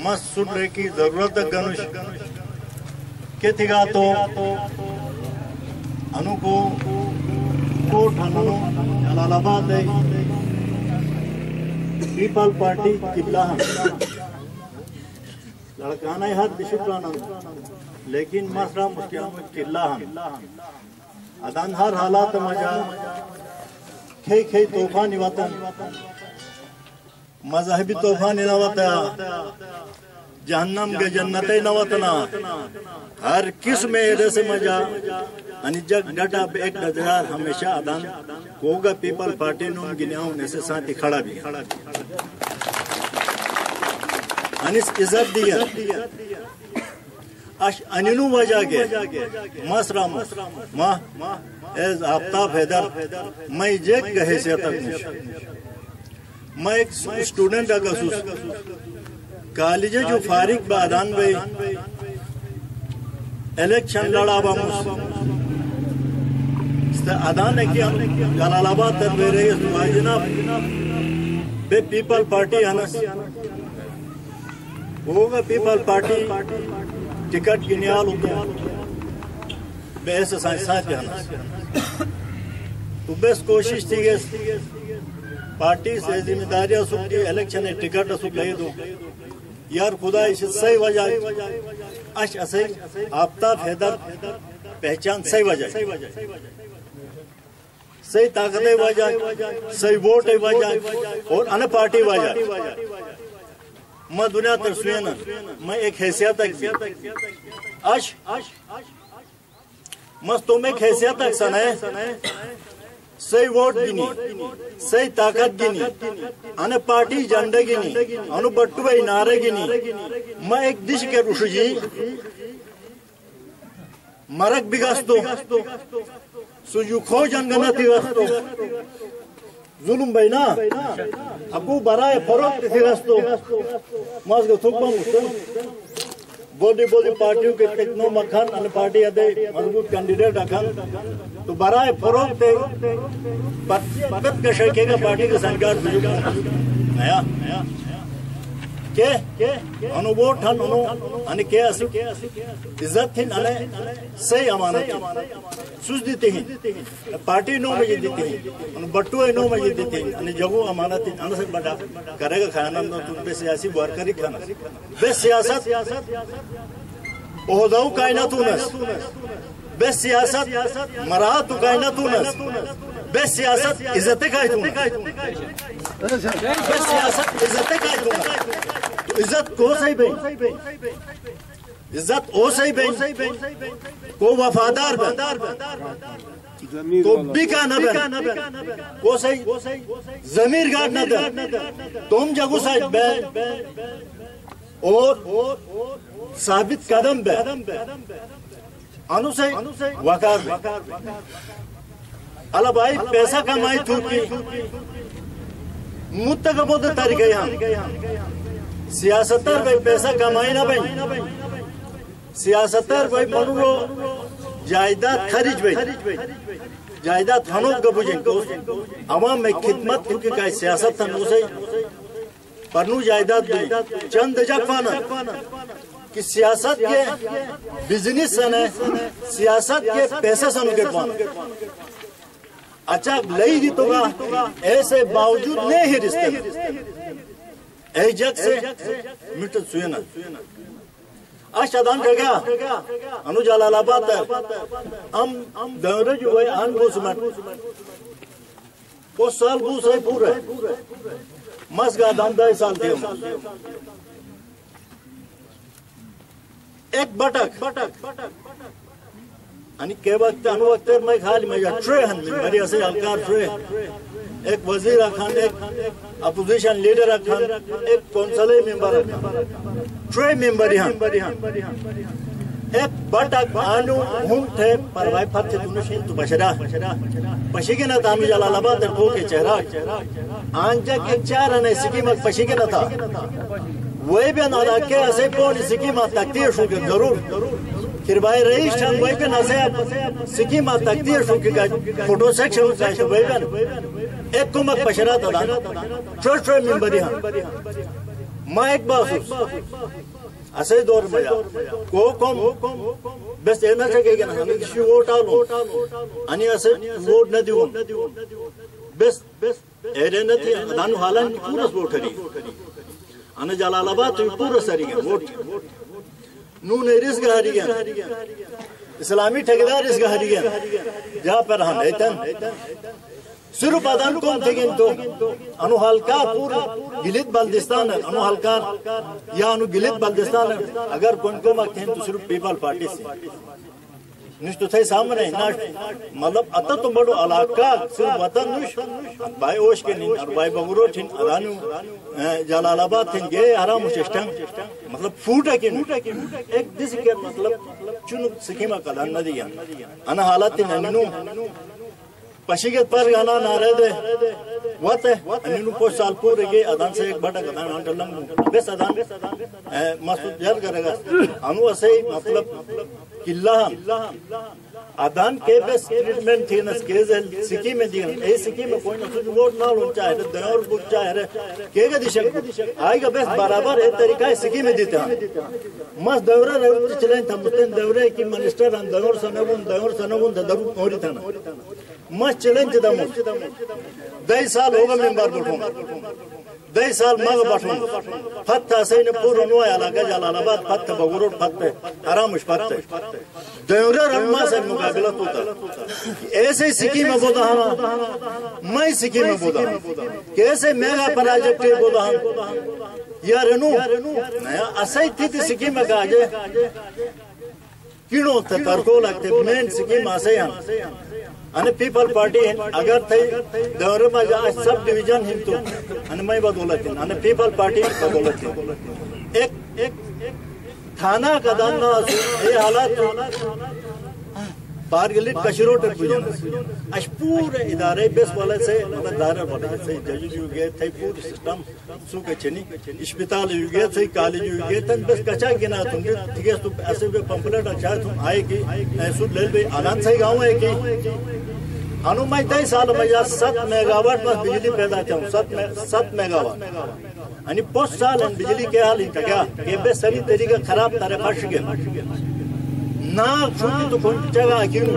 مس سنرے کی ضرورت گنش کے تھگا تو انو کو کوٹ انو جلال آباد پیپل پارٹی قبلہ لڑکانہ حد بشکرانہ لیکن مسئلہ مسکیامت قلعہ ادان ہر حالات مجا کھے طوفان وطن مذہبی طوفان نوتا جہنم کے جنت نوتنا ہر قسم ایسے مجا انی جگ ڈٹا ایک نظرار ہمیشہ ادان کوگا پیپل پارٹی نون گنیاؤں نے سے ساتھی کھڑا بھی انیس عزت دیا انینو وجہ کے مسرہ ماہ ایز آفتاب حیدر میں جیک کا حیثیت تک نشا میں ایک سٹوڈنٹ اگسوس کالجے جو فارغ بادان بے الیکشن لڑا باموس ادان ہے کہ ہم جلال آباد تر بے رہے ہیں جناب بے پیپل پارٹی ہنس ہوگا پیپل پارٹی ٹکٹ کی نیال ہوتا بے ایسے سائنسات کے ہنس تو بس کوشش تھی کہ پارٹی سے ذمہ داریاں سکھ کے الیکشن ٹکٹ سکھ لئے دو یار خدا اس صحیح وجہ اش اسے آفتاب حیدر پہچان صحیح وجہ صحیح طاقت وجہ صحیح ووٹ وجہ اور ان پارٹی وجہ मैं दुनिया तरसुएन मैं एक हैसियत अश मस तुम एक हैसियत सने सही वोट गिनी सही ताकत गिनी अने पार्टी झंडे गिनी अनु बट्टू भाई नारे गिनी मैं एक दिश के रुशुजी मरक बिगस्तो सुजु खो जंगना तिगस्तो जुलुम बैना अबू बराए फरोख्त तिगस्तो मस्ग थुकबम बोली पार्टियों के टेक्नो मखान अने पार्टी अदे मजबूत कैंडिडेट अखान तो बराए फरोख्त पत्त के शकेगा पार्टी के संगार नया के अनुभव ठन अने के इज्जत थिन अने सही अमानत सुज देते हैं पार्टी नो में ये देते हैं बट्टू नो में ये देते हैं अने जगो अमानत अने से बड़ा करेगा खाना तो तुम पे सियासी वर्कर ही खाना बे सियासत ओहदाउ कायनात उनस बे सियासत मरात कायनात उनस बे सियासत इज्जत कायत उनस बे सियासत इज्जत कायत उनस इज्जत को सही बे इज्जत ओ सही बे को वफादार बे को बिका न बे को सही जमीर गाड़ न दे तुम जगो सही बे और साबित कदम बे अनु सही वकार बे अला भाई पैसा कमाई थूकी मुत्तक बोध तरीके यहाँ सियासतर भाई पैसा कमाई ना भाई सियासतर भाई मनुरो जायदाद खरीज भाई जायदाद हनोत का बुझें अवाम में खिदमत क्योंकि का सियासत था उसे परनू जायदाद भी चंद जगवाना कि सियासत के बिजनेस सने सियासत के पैसे सनु के पाना अच्छा लई दी तो ऐसे बावजूद नहीं ही रिश्ते ऐ जग से मिट सुयना अशादान का क्या अनु जलालाबाद हम दौरे जो है आन बोसमत वो साल बूस है पूरे मस्गा दामदाई साल थे एक बटक आणि के वक्त अनु वक्त मैं खाली मैं ट्रे हन मेरी ऐसे हलकार ट्रे एक वजीर अखान एक अपोजिशन लीडर अखान एक कौंसलर मेंबर अखान ट्रे मेंबर यहाँ एक बटक आनु हम थे पर भाई फत्ते तूने शेन तू बशरा पशिके ना तामी जलालाबाद तो के चेहरा आंजा के चार अने सिकीमत पशिके ना था वही भी ना के ऐसे कौन सिकीमत तकदीर शो के जरूर फिर भाई रईस चंद भाई के नसे सिकीमत तकदीर शो के फोटो सेक्शन का शो भाई एक कुमक पशरा था ट्रे मेंबर यहाँ मैं एक बात ऐसे दौर में को कम बस येना चाहिए ना हमें किसी वोट आलो आणि ऐसे वोट न दियो बस एरे न थी दानु हालन पूरा वोट करी अने जलालाबाद तो पूरा सरी वोट नू ने रिस्क हारी गया इस्लामी ठेकेदार रिस्क हारी गया जहां पर हम रहते सिर्फ अदान कौन थे तो अनु हलकार पूरा गिलित बल्दिस्तान है अनु हलकार या अनु गिलित बल्दिस्तान है अगर कौन को मत हैं तो सिर्फ पीपल पार्टी से निश्चित थे सामने मतलब अत तो बड़ो इलाका सिर्फ वतन निश भाई ओश के नहीं और भाई बगुरो थिन अदानु जलालाबाद थिन गे आराम सिस्टम मतलब फूट है कि एक दिस के मतलब चुन सिकीमा कलान न दिया अन हालत नन्नू पशिगत पर गाना नारे दे वत अनिनु को साल पूरे के अदान से एक बड़ा अदान अंटलम बेस अदान मसूद जल करेगा अनु ऐसे मतलब किल्ला अदान के बेस ट्रीटमेंट थी न स्केजल सिकी में दिया ए सिकी में कोई न कुछ वोट ना लो चाहे दौर बुझ चाहे केगा दिशा आएगा बेस बराबर है तरीका है सिकी में देता मस दौरा रे चले था मुतन दौरे की मिनिस्टर अन दौर सनगुन ददरु ओरी था मस चैलेंज दम 2 साल होगा मेंबर बैठूं 2 साल मग बैठूं फत्ता से ने पूरा नो इलाका जलालाबाद फत्ता बगुरो फत्ता आरामश फत्ता दौरा रम्मा से मुकाबला होता ऐसे सिकी में बोदा मैं सिकी में बोदा कैसे मेगा प्रोजेक्ट बोदा या रेनू नया असई थी स्कीम का आजे किणो त तरको लगते मेन स्कीम असई हम अने पीपल पार्टी अगर थे दौर में जा सब डिवीजन हिंदू अने मैं बदौलत अने पीपल पार्टी बदौलत एक थाना का दाना ये हालात पारगलित कशरोट बुझन अश पूरे इदारे बेस वाले से मतलब दारा वाले से जज यू गए थे पूरे सिस्टम सु के चनी अस्पताल यू गए थे कॉलेज यू गए तन बस कचा गिना तुम ठीक है तो ऐसे पे पंपलेट अच्छा तुम आए कि ऐसु ले भाई आनंद से गांव है कि अनुमय 23 साल में 7 मेगावाट बस बिजली पैदा चाहूं 7 मेगावाट आणि पोस्ट साल बिजली के हाल क्या के बे सभी तरीका खराब तरह फंस गए ना छुट्टी तो कौन जगह क्यों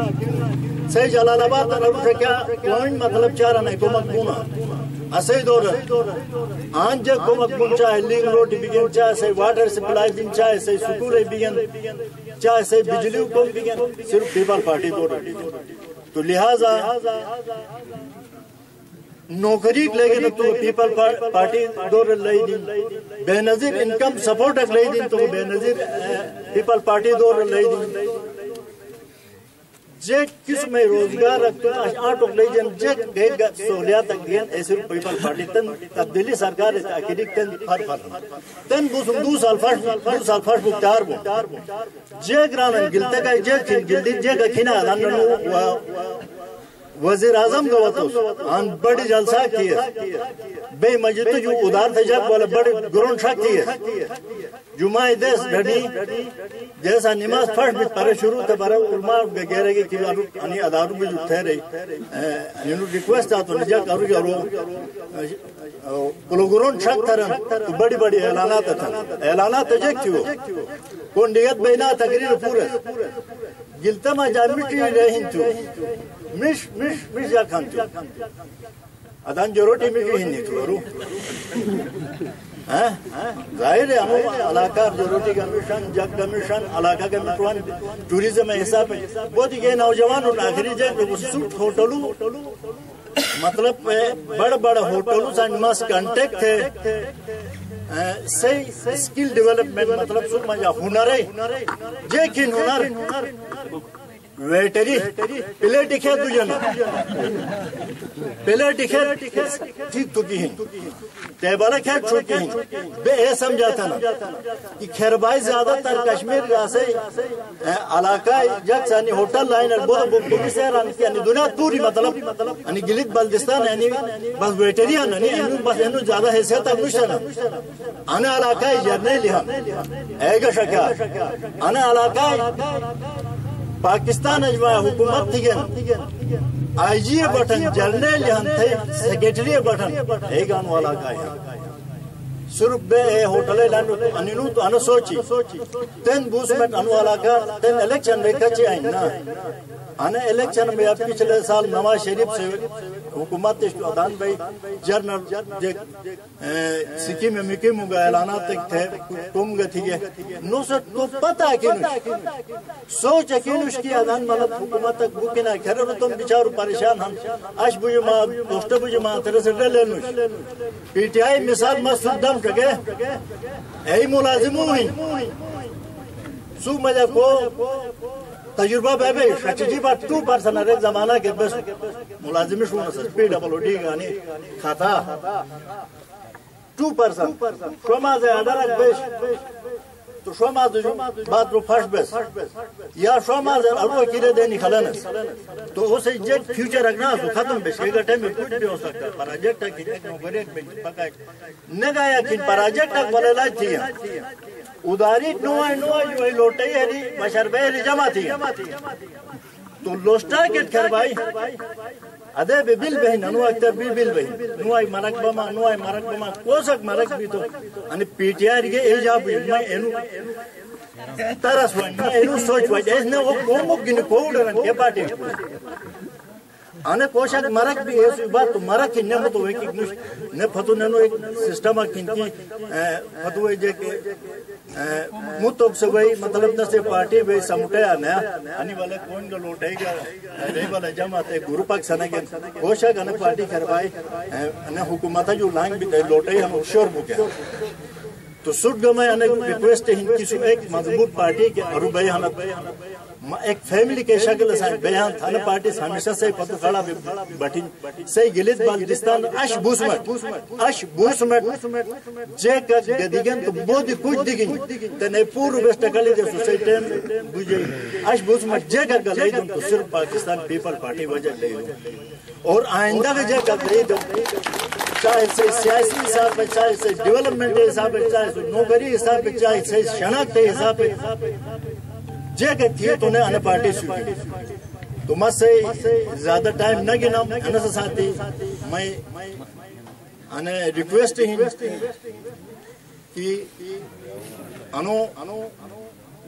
सही जलालाबाद नरू से क्या पॉइंट मतलब चार नहीं को मत पूना असही दौर आज जब को मत पून चाहे लिंक रोड बिगन चाहे सही वाटर सप्लाई दिन चाहे सही स्कूल बिगन चाहे सही बिजली को बिगन सिर्फ पीपल पार्टी दौर तो लिहाजा नौकरी लेकिन तो पीपल पार्टी दौर लई दिन बेनजीर इनकम सपोर्ट लई दिन तो बेनजीर पीपल पार्टी दौर लई दिन जे किस में रोजगार रखते आटो लई दिन जे गए सहूलियत तक दियन ऐसे पीपल पार्टी तन तब्दीली सरकार आखिरी तन फर तन 2 साल फर्स्ट मुख्तार जे ग्रान गिलते का जे गिल्दी जे का खिना नन्नु वजीर आजम गवतोस आन बड़ी जलसा की है बे मस्जिद जो उदार थे जब वाला बड़ी ग्रोन शक की है जुमाए देश घड़ी जैसा नमाज फर्स्ट भी पर शुरू थे पर उलमा वगैरह के कि अनि अदारू में जो थे रही इन्होंने रिक्वेस्ट आ तो निजा करू जरो ग्रोन शक तरन तो बड़ी ऐलानात जे क्यों कौन नियत बेना तकरीर पूरे गिलता में जामिटी रही तो मिश या खान अदान जोरोटी मिश ही नहीं तो हैं जाहिर है हम इलाका जोरोटी कमीशन जग कमीशन इलाका कमीशन टूरिज्म में हिसाब है बहुत ही नौजवान और आखिरी जे होटलू मतलब बड़ होटलू से मस कांटेक्ट थे सही स्किल डेवलपमेंट मतलब सुन मजा हुनर है जे किन हुनर वेटरी पहले दिखे तुझे ना पहले दिखे ठीक तो की हैं टेबल क्या चुकी हैं बे ये समझाता ना कि खैरबाई ज्यादातर कश्मीर से इलाका जगसानी होटल लाइनर बहुत बुकी से यानी दुनिया पूरी मतलब यानी गिलित बल्दिस्तान यानी बस वेटरियन यानी बस इन्हों ज्यादा हैसियत अब कुछ ना आने इलाका जर्ने लिया ऐसा शक्या आने इलाका पाकिस्तान अजवा हुकूमत थी आईजी बटन जर्नल थे सेक्रेटरी बटन एक वाला का सिर्फ बे होटल अनिनु तो अन सोची तेन बूस में वाला का तेन इलेक्शन में कच्चे आई ना आने इलेक्शन में अब पिछले साल नवाज शरीफ से हुकूमत अदान भाई जर्नल सिक्किम में मिकी मुगा ऐलाना तक थे तुम गए थी नो सर तो पता है कि सोच है कि उसकी अदान मतलब हुकूमत तक बुकी ना खैर तुम बेचारो परेशान हम आज बुझे माँ दोस्त बुझे माँ तेरे से डर लेनु पीटीआई मिसाल मसूद दम टके यही मुलाजिमों ही सु मजा को तजुर्बा बेबे स्ट्रेटजी बात 2% एक जमाना के बस मुलाजिम शुरू से स्पीड डबल ओडी गानी खाता 2% शोमा से अडर बेस तो शोमा जो बात रो फर्स्ट बेस या शोमा से अलगो किरे देनी खलन तो उसे जे फ्यूचर रखना तो खत्म बेस के टाइम में कुछ भी हो सकता है प्रोजेक्ट की नौकरी में पक्का न गया कि प्रोजेक्ट तक बोले लाई थी उदारी नुआ जो लोटे हरी मशरबे हरी जमा थी तो लोस्टा के खरबाई अदे बिल बहन नुआ अक्तर बिल बहन नुआ मरक बमा कोसक मरक भी तो अनि पीटीआर के एजाब मैं एनु तरस वन एनु सोच वन इसने वो कोमो गिन कोडन के पार्टी आने कोशक मरक भी है बात तो मरक की नमत हो कि ने फतु ननो एक सिस्टम किनकी फतु जे के मुतोब से भाई मतलब न से पार्टी भाई समुटे आने आने वाले कौन का लोटेगा रे वाला जमाते गुरु पक्ष ने के कोशक ने पार्टी करवाई ने हुकूमत जो लाइन भी लोटे हम श्योर बुके तो सुट गमे अनेक रिक्वेस्ट है किसी एक मजबूत पार्टी के अरु बयान एक फैमिली के शक्ल से बयान था ना पार्टी हमेशा से पद खड़ा बटी से गिलित बल्दिस्तान अश बुसमत जे का गदिगन तो बहुत कुछ दिगिन तने पूर्व वेस्ट कले जो सोसाइटी बुझे अश बुसमत जे का गले तो सिर्फ पाकिस्तान पीपल पार्टी वजह ले और आइंदा के जे का ले चाहे से सियासी हिसाब पे चाहे से डेवलपमेंट के हिसाब पे चाहे से नौकरी हिसाब पे चाहे से शनाख्त के हिसाब पे जे के थी तो ने अने पार्टी सुनी तो मत से ज्यादा टाइम न गिना अने से साथी मैं अने रिक्वेस्ट ही कि अनो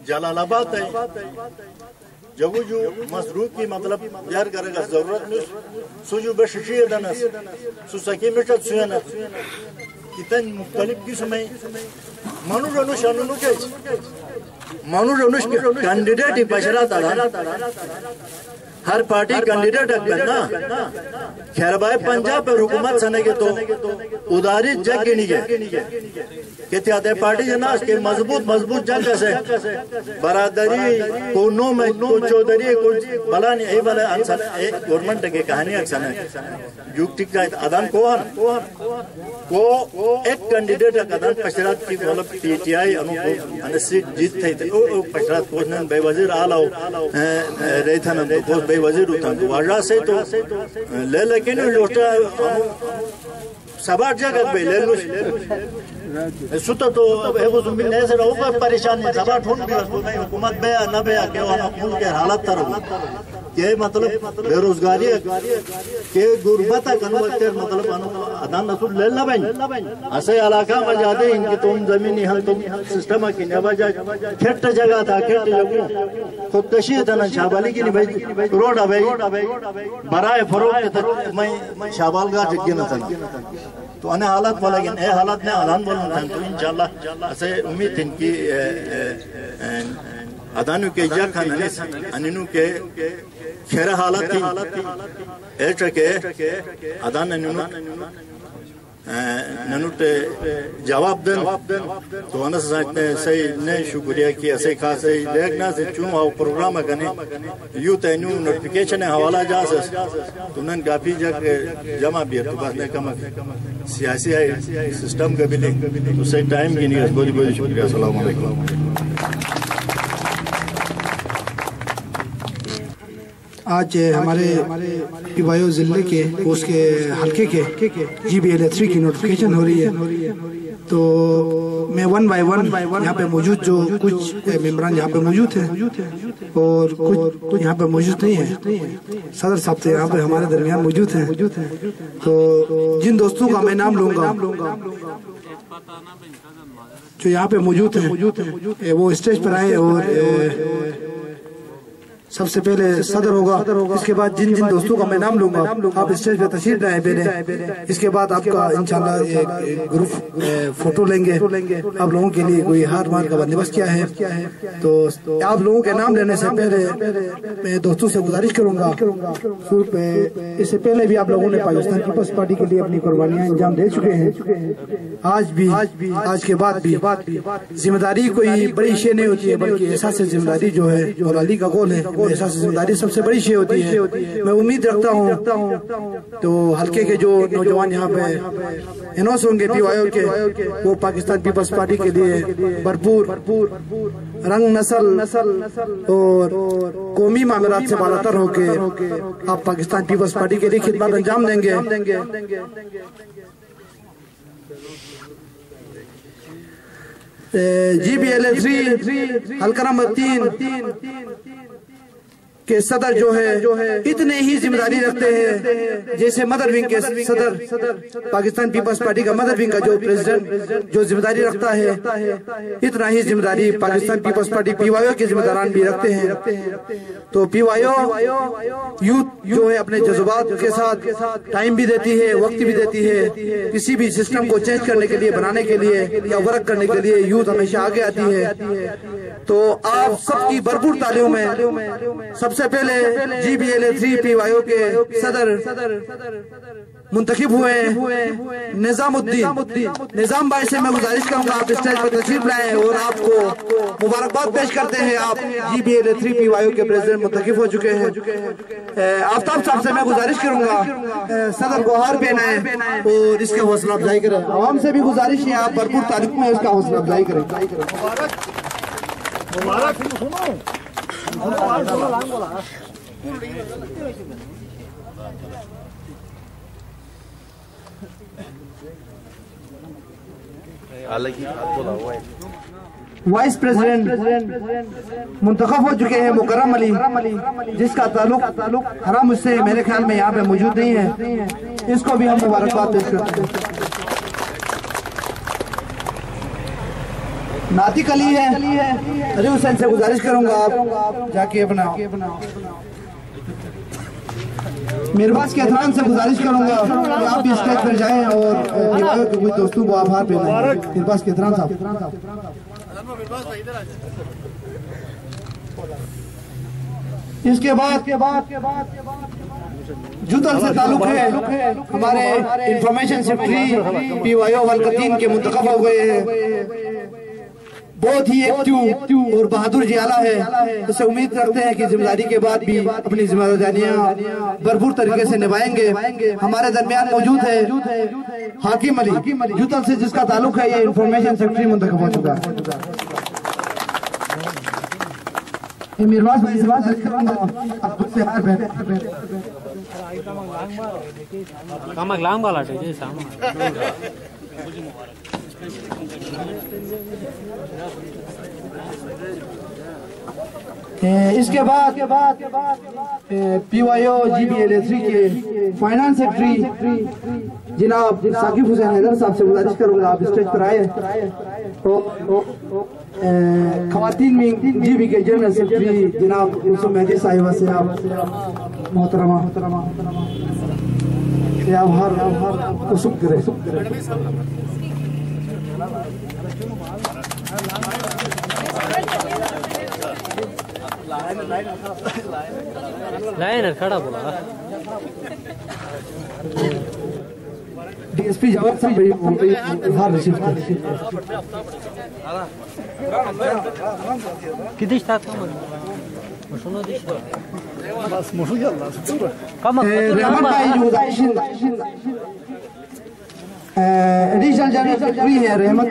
जलालाबाद है जब जो मसरूफ की मतलब यार करेगा जरूरत नहीं सुजू बशिशिय दनस सुसकी मिटत सुयना कितन मुख्तलिफ किस्में मनुष्य कैंडिडेट ही बशरा था हर पार्टी कैंडिडेट करना खैरबाई पंजाब पर हुकूमत सने के तो उदारी जग गिनी गए कहते आते पार्टी जना के मजबूत जग से बरादरी को नो में को चौधरी को भला नहीं ये वाले आंसर एक गवर्नमेंट के कहानी अक्सर है युक्ति का आदान को एक कैंडिडेट का आदान पशरात की मतलब पीटीआई अनुकूल अनसीट जीत थे ओ पशरात को न बेवजीर आलाओ रहता न तो बेवजीर उठा वजह से तो ले लेकिन लोटा सबार जगह पे ले लो सुतो तो है वो जुम्बिल नहीं से रहो कोई परेशानी सबार ढूंढ भी उसको नहीं हुकूमत बे न बे के वाला खून के हालत तरह के मतलब बेरोजगारी के गुर्बत कन्वर्ट मतलब अदान नसूल ले ना बन ऐसे इलाका में जाते इनकी तुम जमीनी हल तुम सिस्टम की नवाजा खेत जगह था खेत जगह खुदकशी था ना शाबाली की नहीं भाई रोड अबे बराए फरोख्त मैं शाबाल का जगह न था तो अने हालत वाला कि ए हालत ने अदान बोलना था तो इंशाल्लाह ऐसे उम्मीद इनकी अदानु के या खाने अनिनु के खेरा हालत थी ऐसे के अदान अनिनु ननुटे जवाब दें तो अनस साइने सही ने शुक्रिया कि ऐसे खासे देखना से चुन आओ प्रोग्राम करने यू तेनु नोटिफिकेशन हवाला जा से तुमने काफी जगह जमा भी तो बस ने कम सियासी है सिस्टम का भी नहीं तो सही टाइम की नहीं बहुत बहुत शुक्रिया अस्सलाम वालेकुम आज हमारे पिवायो जिले के उसके हल्के के GBL3 की नोटिफिकेशन हो रही है तो मैं वन बाय वन यहाँ पे मौजूद जो कुछ मेंबरान यहाँ पे मौजूद हैं और कुछ यहाँ पे मौजूद नहीं है सदर साहब से यहाँ पे हमारे दरमियान मौजूद हैं तो जिन दोस्तों का मैं नाम लूँगा जो यहाँ पे मौजूद हैं वो स्टेज पर आए और सबसे पहले सदर होगा इसके बाद जिन जिन दोस्तों का मैं नाम लूंगा आप स्टेज पे तशरीफ लाएं पहले इसके बाद आपका इंशाल्लाह ग्रुप फोटो लेंगे आप लोगों के लिए कोई हार मार का बंदोबस्त किया है तो आप लोगों के नाम लेने से पहले मैं दोस्तों से गुजारिश करूंगा इससे पहले भी आप लोगों ने पाकिस्तान पीपल्स पार्टी के लिए अपनी कुर्बानियां अंजाम दे चुके हैं आज के बाद भी जिम्मेदारी कोई बड़ी शे नहीं होती है बल्कि एहसास जिम्मेदारी जो है और अली का गोल है एहसास जिम्मेदारी सबसे बड़ी शे होती है मैं उम्मीद रखता हूँ तो हल्के के जो नौजवान यहाँ पे इनोस होंगे PYO के वो पाकिस्तान पीपल्स पार्टी के लिए भरपूर रंग नस्ल और कौमी मामलात से बालातर होके आप पाकिस्तान पीपल्स पार्टी के लिए खिदमत अंजाम देंगे GBL3 हल्का नंबर 3 के सदर जो है इतने ही जिम्मेदारी रखते हैं जैसे मदर विंग के सदर पाकिस्तान पीपल्स पार्टी का मदर विंग का जो प्रेसिडेंट जो जिम्मेदारी रखता है इतना ही जिम्मेदारी पाकिस्तान पीपल्स पार्टी PYO के जिम्मेदारान भी रखते हैं तो PYO यूथ जो है अपने जज्बात के साथ टाइम भी देती है वक्त भी देती है किसी भी सिस्टम को चेंज करने के लिए बनाने के लिए या वर्क करने के लिए यूथ हमेशा आगे आती है تو آپ سب کی بھرپور تالیوں میں سب سے پہلے GBLA3PYO کے صدر منتخب ہوئے نظام الدین نظام بھائی سے میں گزارش کروں گا آپ اسٹیج پر تشریف لائیں اور آپ کو مبارکباد پیش کرتے ہیں. آپ GBLA3PYO کے پریزیڈنٹ منتخب ہو چکے ہیں. آفتاب صاحب سے میں گزارش کروں گا صدر کو ہار پہنائیں اور اس کا حوصلہ افزائی کریں. عوام سے بھی گزارش ہے آپ بھرپور تعلق میں اس کا حوصلہ افزائی کریں. وائس پریزیڈنٹ منتخب ہو چکے ہیں مکرم علی جس کا تعلق حرام اس سے میرے خیال میں یہاں پہ موجود نہیں ہے. اس کو بھی ہم مبارکباد پیش کرتے ہیں. ناطق علی ہے علی حسین سے گزارش کروں گا آپ جا کے اپنا میرباز کے اتران سے گزارش کروں گا کہ آپ بھی اسٹیج پر جائیں اور کچھ دوستوں کو آبھار پہنائیں. میرباز کے اتران صاحب اس کے بعد جوتل سے تعلق ہے ہمارے انفارمیشن سیکرٹری PYO والقطین کے منتخب ہو گئے ہیں. بہت ہی ایکٹیو اور بہادر جیالہ ہے. اسے امید کرتے ہیں کہ ذمہ داری کے بعد بھی اپنی ذمہ داریاں بھرپور طریقے سے نبھائیں گے. ہمارے درمیان موجود ہے حاکم علی جوتل سے جس کا تعلق ہے یہ انفارمیشن سیکرٹری منتخب ہو چکا ہے. میرواز بھائی سے آپ خود سے ہار بیٹھے اس کے بعد PYO GBLA3 کے فائنانس سیکرٹری جناب ثاقب حسین حیدر صاحب سے گزارش کروں گا آپ اسٹیج پر آئے. خواتین میں GB کے جنرل سیکرٹری جناب یوسف مہدی صاحبہ سے آپ محترمہ آپ ہر کو سب کرے. لائنر کھڑا بولا DSP جاوید صاحب اظہار رسید کدیش تھا مشونو دیش بس مشو يلا رحمت بھائی جو گزارش ایڈیشنل جنرل سیکرٹری ہے رحمت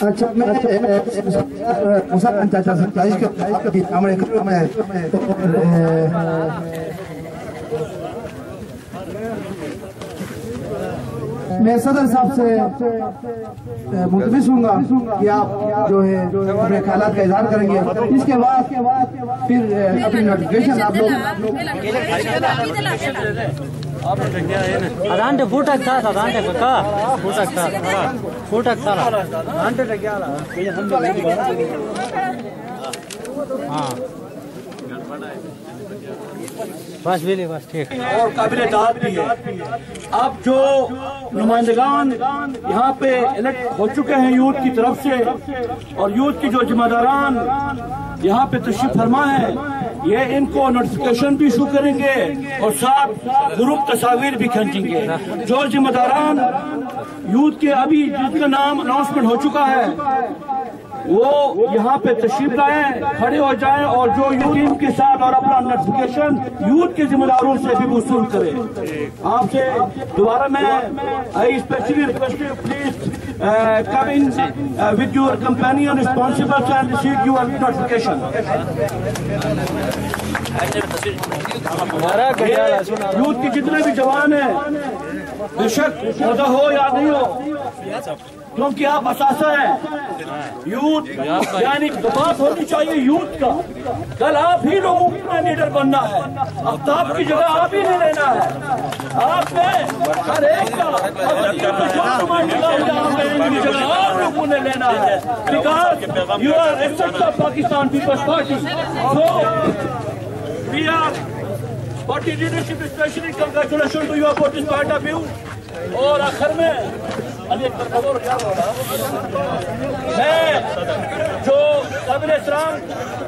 اچھا میں مسلمان چاچا سے تائش کا بھی ہمارے کام ہے. میں صدر صاحب سے ملتمس ہوں گا کہ آپ جو ہے اپنے خیالات کا اظہار کریں گے. اس کے بعد پھر اپنی نوٹیفکیشن آپ لوگ ಅದಾಂಟೆ ಫೂಟ ಆಗ್ತಾ ಅದಾಂಟೆ ಪಕ್ಕ ಫೂಟ ಆಗ್ತಾ ಅದಾಂಟೆ ಲಗ್ಯಾಲ ہاں بس بھی بس ٹھیک اور قابل داد بھی ہے. اب جو نمائندگان یہاں پہ الیکٹ ہو چکے ہیں یوتھ کی طرف سے اور یوتھ کی جو ذمہ داران یہاں پہ تشریف فرما ہے یہ ان کو نوٹیفکیشن بھی ایشو کریں گے اور ساتھ گروپ تصاویر بھی کھینچیں گے. جو ذمہ داران یوتھ کے ابھی جس کا نام اناؤنسمنٹ ہو چکا ہے وہ یہاں پہ تشریف لائیں کھڑے ہو جائیں اور جو ٹیم کے ساتھ اور اپنا نوٹیفکیشن یوتھ کے ذمہ داروں سے بھی وصول کریں. آپ سے دوبارہ میں specially request please come in with your companion responsible and receive your notification. Youth کے جتنے بھی جوان ہیں بے شک عہدہ ہو یا نہیں ہو क्योंकि आप असासा हैं यूथ, यानी बात होनी चाहिए यूथ का। कल आप ही लोगों को लीडर बनना है, आफ्ताब की जगह आप ही ने लेना है। आपने हर एक का जगह आप लोगों ने लेना है, because you are asset of Pakistan Peoples Party. So we are party leadership specially congratulation to you about this point of view. और आखिर में मैं जो काबिल एहतराम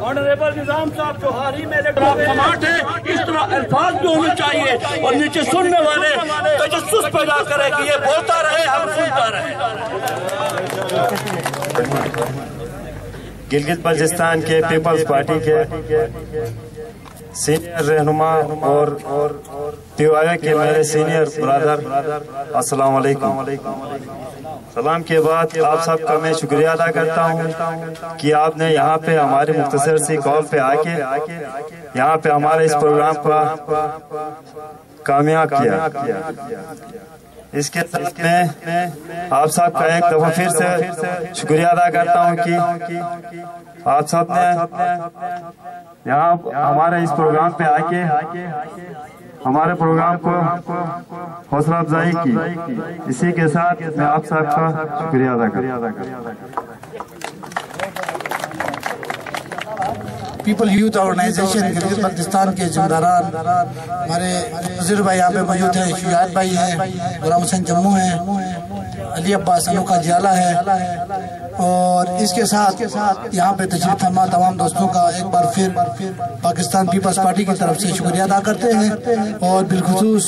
ऑनरेबल निजाम साहब जो हाल ही में समाट है, इस तरह अल्फाज भी होने चाहिए और नीचे सुनने वाले तजस्सुस पैदा करे कि ये बोलता रहे हम सुनता रहे। गिलगित बल्चिस्तान के पीपल्स पार्टी के सीनियर रहनुमा और पीवाई के मेरे सीनियर ब्रदर, अस्सलाम वालेकुम। सलाम के बाद आप सबका मैं शुक्रिया अदा करता हूँ कि आपने यहाँ पे हमारे मुख्तसर सी कॉल पे आके यहाँ पे हमारे इस प्रोग्राम का कामयाब किया। इसके साथ में आप सबका एक दफा फिर से शुक्रिया अदा करता हूँ कि आप सब ने यहाँ हमारे इस प्रोग्राम पे आके हमारे प्रोग्राम को हौसला अफजाई की। इसी के साथ मैं आप सबका शुक्रिया अदा करता हूँ। People youth organization Gilgit Baltistan के जिम्मेदारान हमारे वजीर भाई यहाँ पे मौजूद है, शुजात भाई हैं, गुलाम हुसैन जम्मू है, अली अब्बास अनोखा जियाला है और इसके साथ यहाँ पे तशरीफ फरमा तमाम दोस्तों का एक बार फिर पाकिस्तान पीपल्स पार्टी की तरफ से शुक्रिया अदा करते हैं। और बिलखुसूस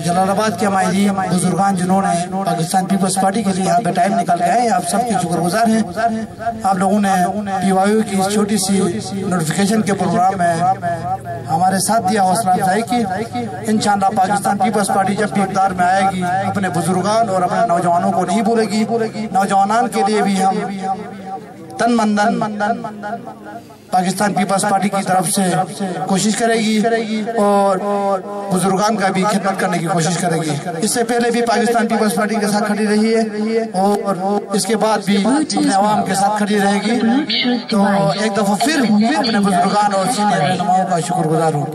जलालाबाद के हमारे बुजुर्गान जिन्होंने पाकिस्तान पीपल्स पार्टी के लिए यहाँ पे टाइम निकाल के आए, आप सबके शुक्रगुजार हैं। आप लोगों ने पीवाईओ की छोटी सी नोटिफिकेशन के प्रोग्राम में हमारे साथ दिया, हौसला अफजाई की। इंशाअल्लाह पाकिस्तान पीपल्स पार्टी जब भी इक़्तिदार में आएगी अपने बुजुर्गान और अपने नौजवानों को नहीं भूलेगी। नौजवान के लिए भी हम तन मंदन पाकिस्तान पीपल्स पार्टी की तरफ से कोशिश करेगी और बुजुर्गान का भी खिदमत करने की कोशिश करेगी। इससे पहले भी पाकिस्तान पीपल्स पार्टी के साथ खड़ी रही है और इसके बाद भी अपने अवाम के साथ खड़ी रहेगी। तो एक दफा फिर अपने बुजुर्गान और सीनियर रहनुमाओं का शुक्रगुजार हूँ।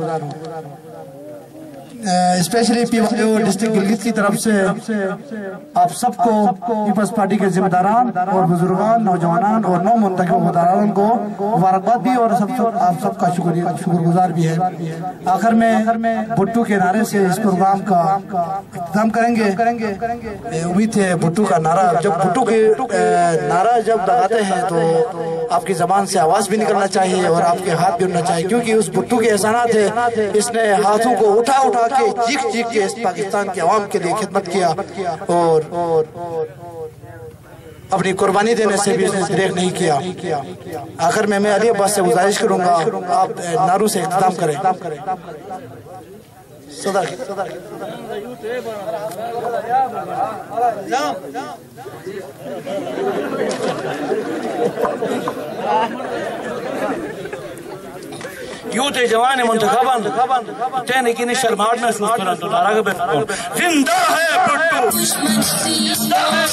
स्पेशली पीवाईओ डिस्ट्रिक्ट गिलगित की तरफ से आप सबको पीपल्स पार्टी के जिम्मेदारान और बुजुर्गान, नौजवान और नौ मुंतखब वज़ीरान को मुबारकबाद भी और आप सबका शुक्रगुजार भी है। आखिर में भुट्टू के नारे से इस प्रोग्राम का इख्तिताम करेंगे। उम्मीद है भुट्टू का नारा, जब भुट्टू के नारा जब लगाते हैं तो आपकी जबान से आवाज भी निकलना चाहिए और आपके हाथ भी उठना चाहिए, क्योंकि उस भुट्टू के एहसानात है। इसने हाथों को उठा उठा के चीख के इस पाकिस्तान के अवाम के लिए खिदमत किया और अपनी कुर्बानी देने से भी इसने देर नहीं किया। आखिर में मैं अली अब्बास से गुजारिश करूंगा आप नारू से इख्तिताम करें। यूथ जवान मुंतखबन तेने की शर्माहट महसूस करना तो नारा के जिंदा है भुट्टू, जिंदा है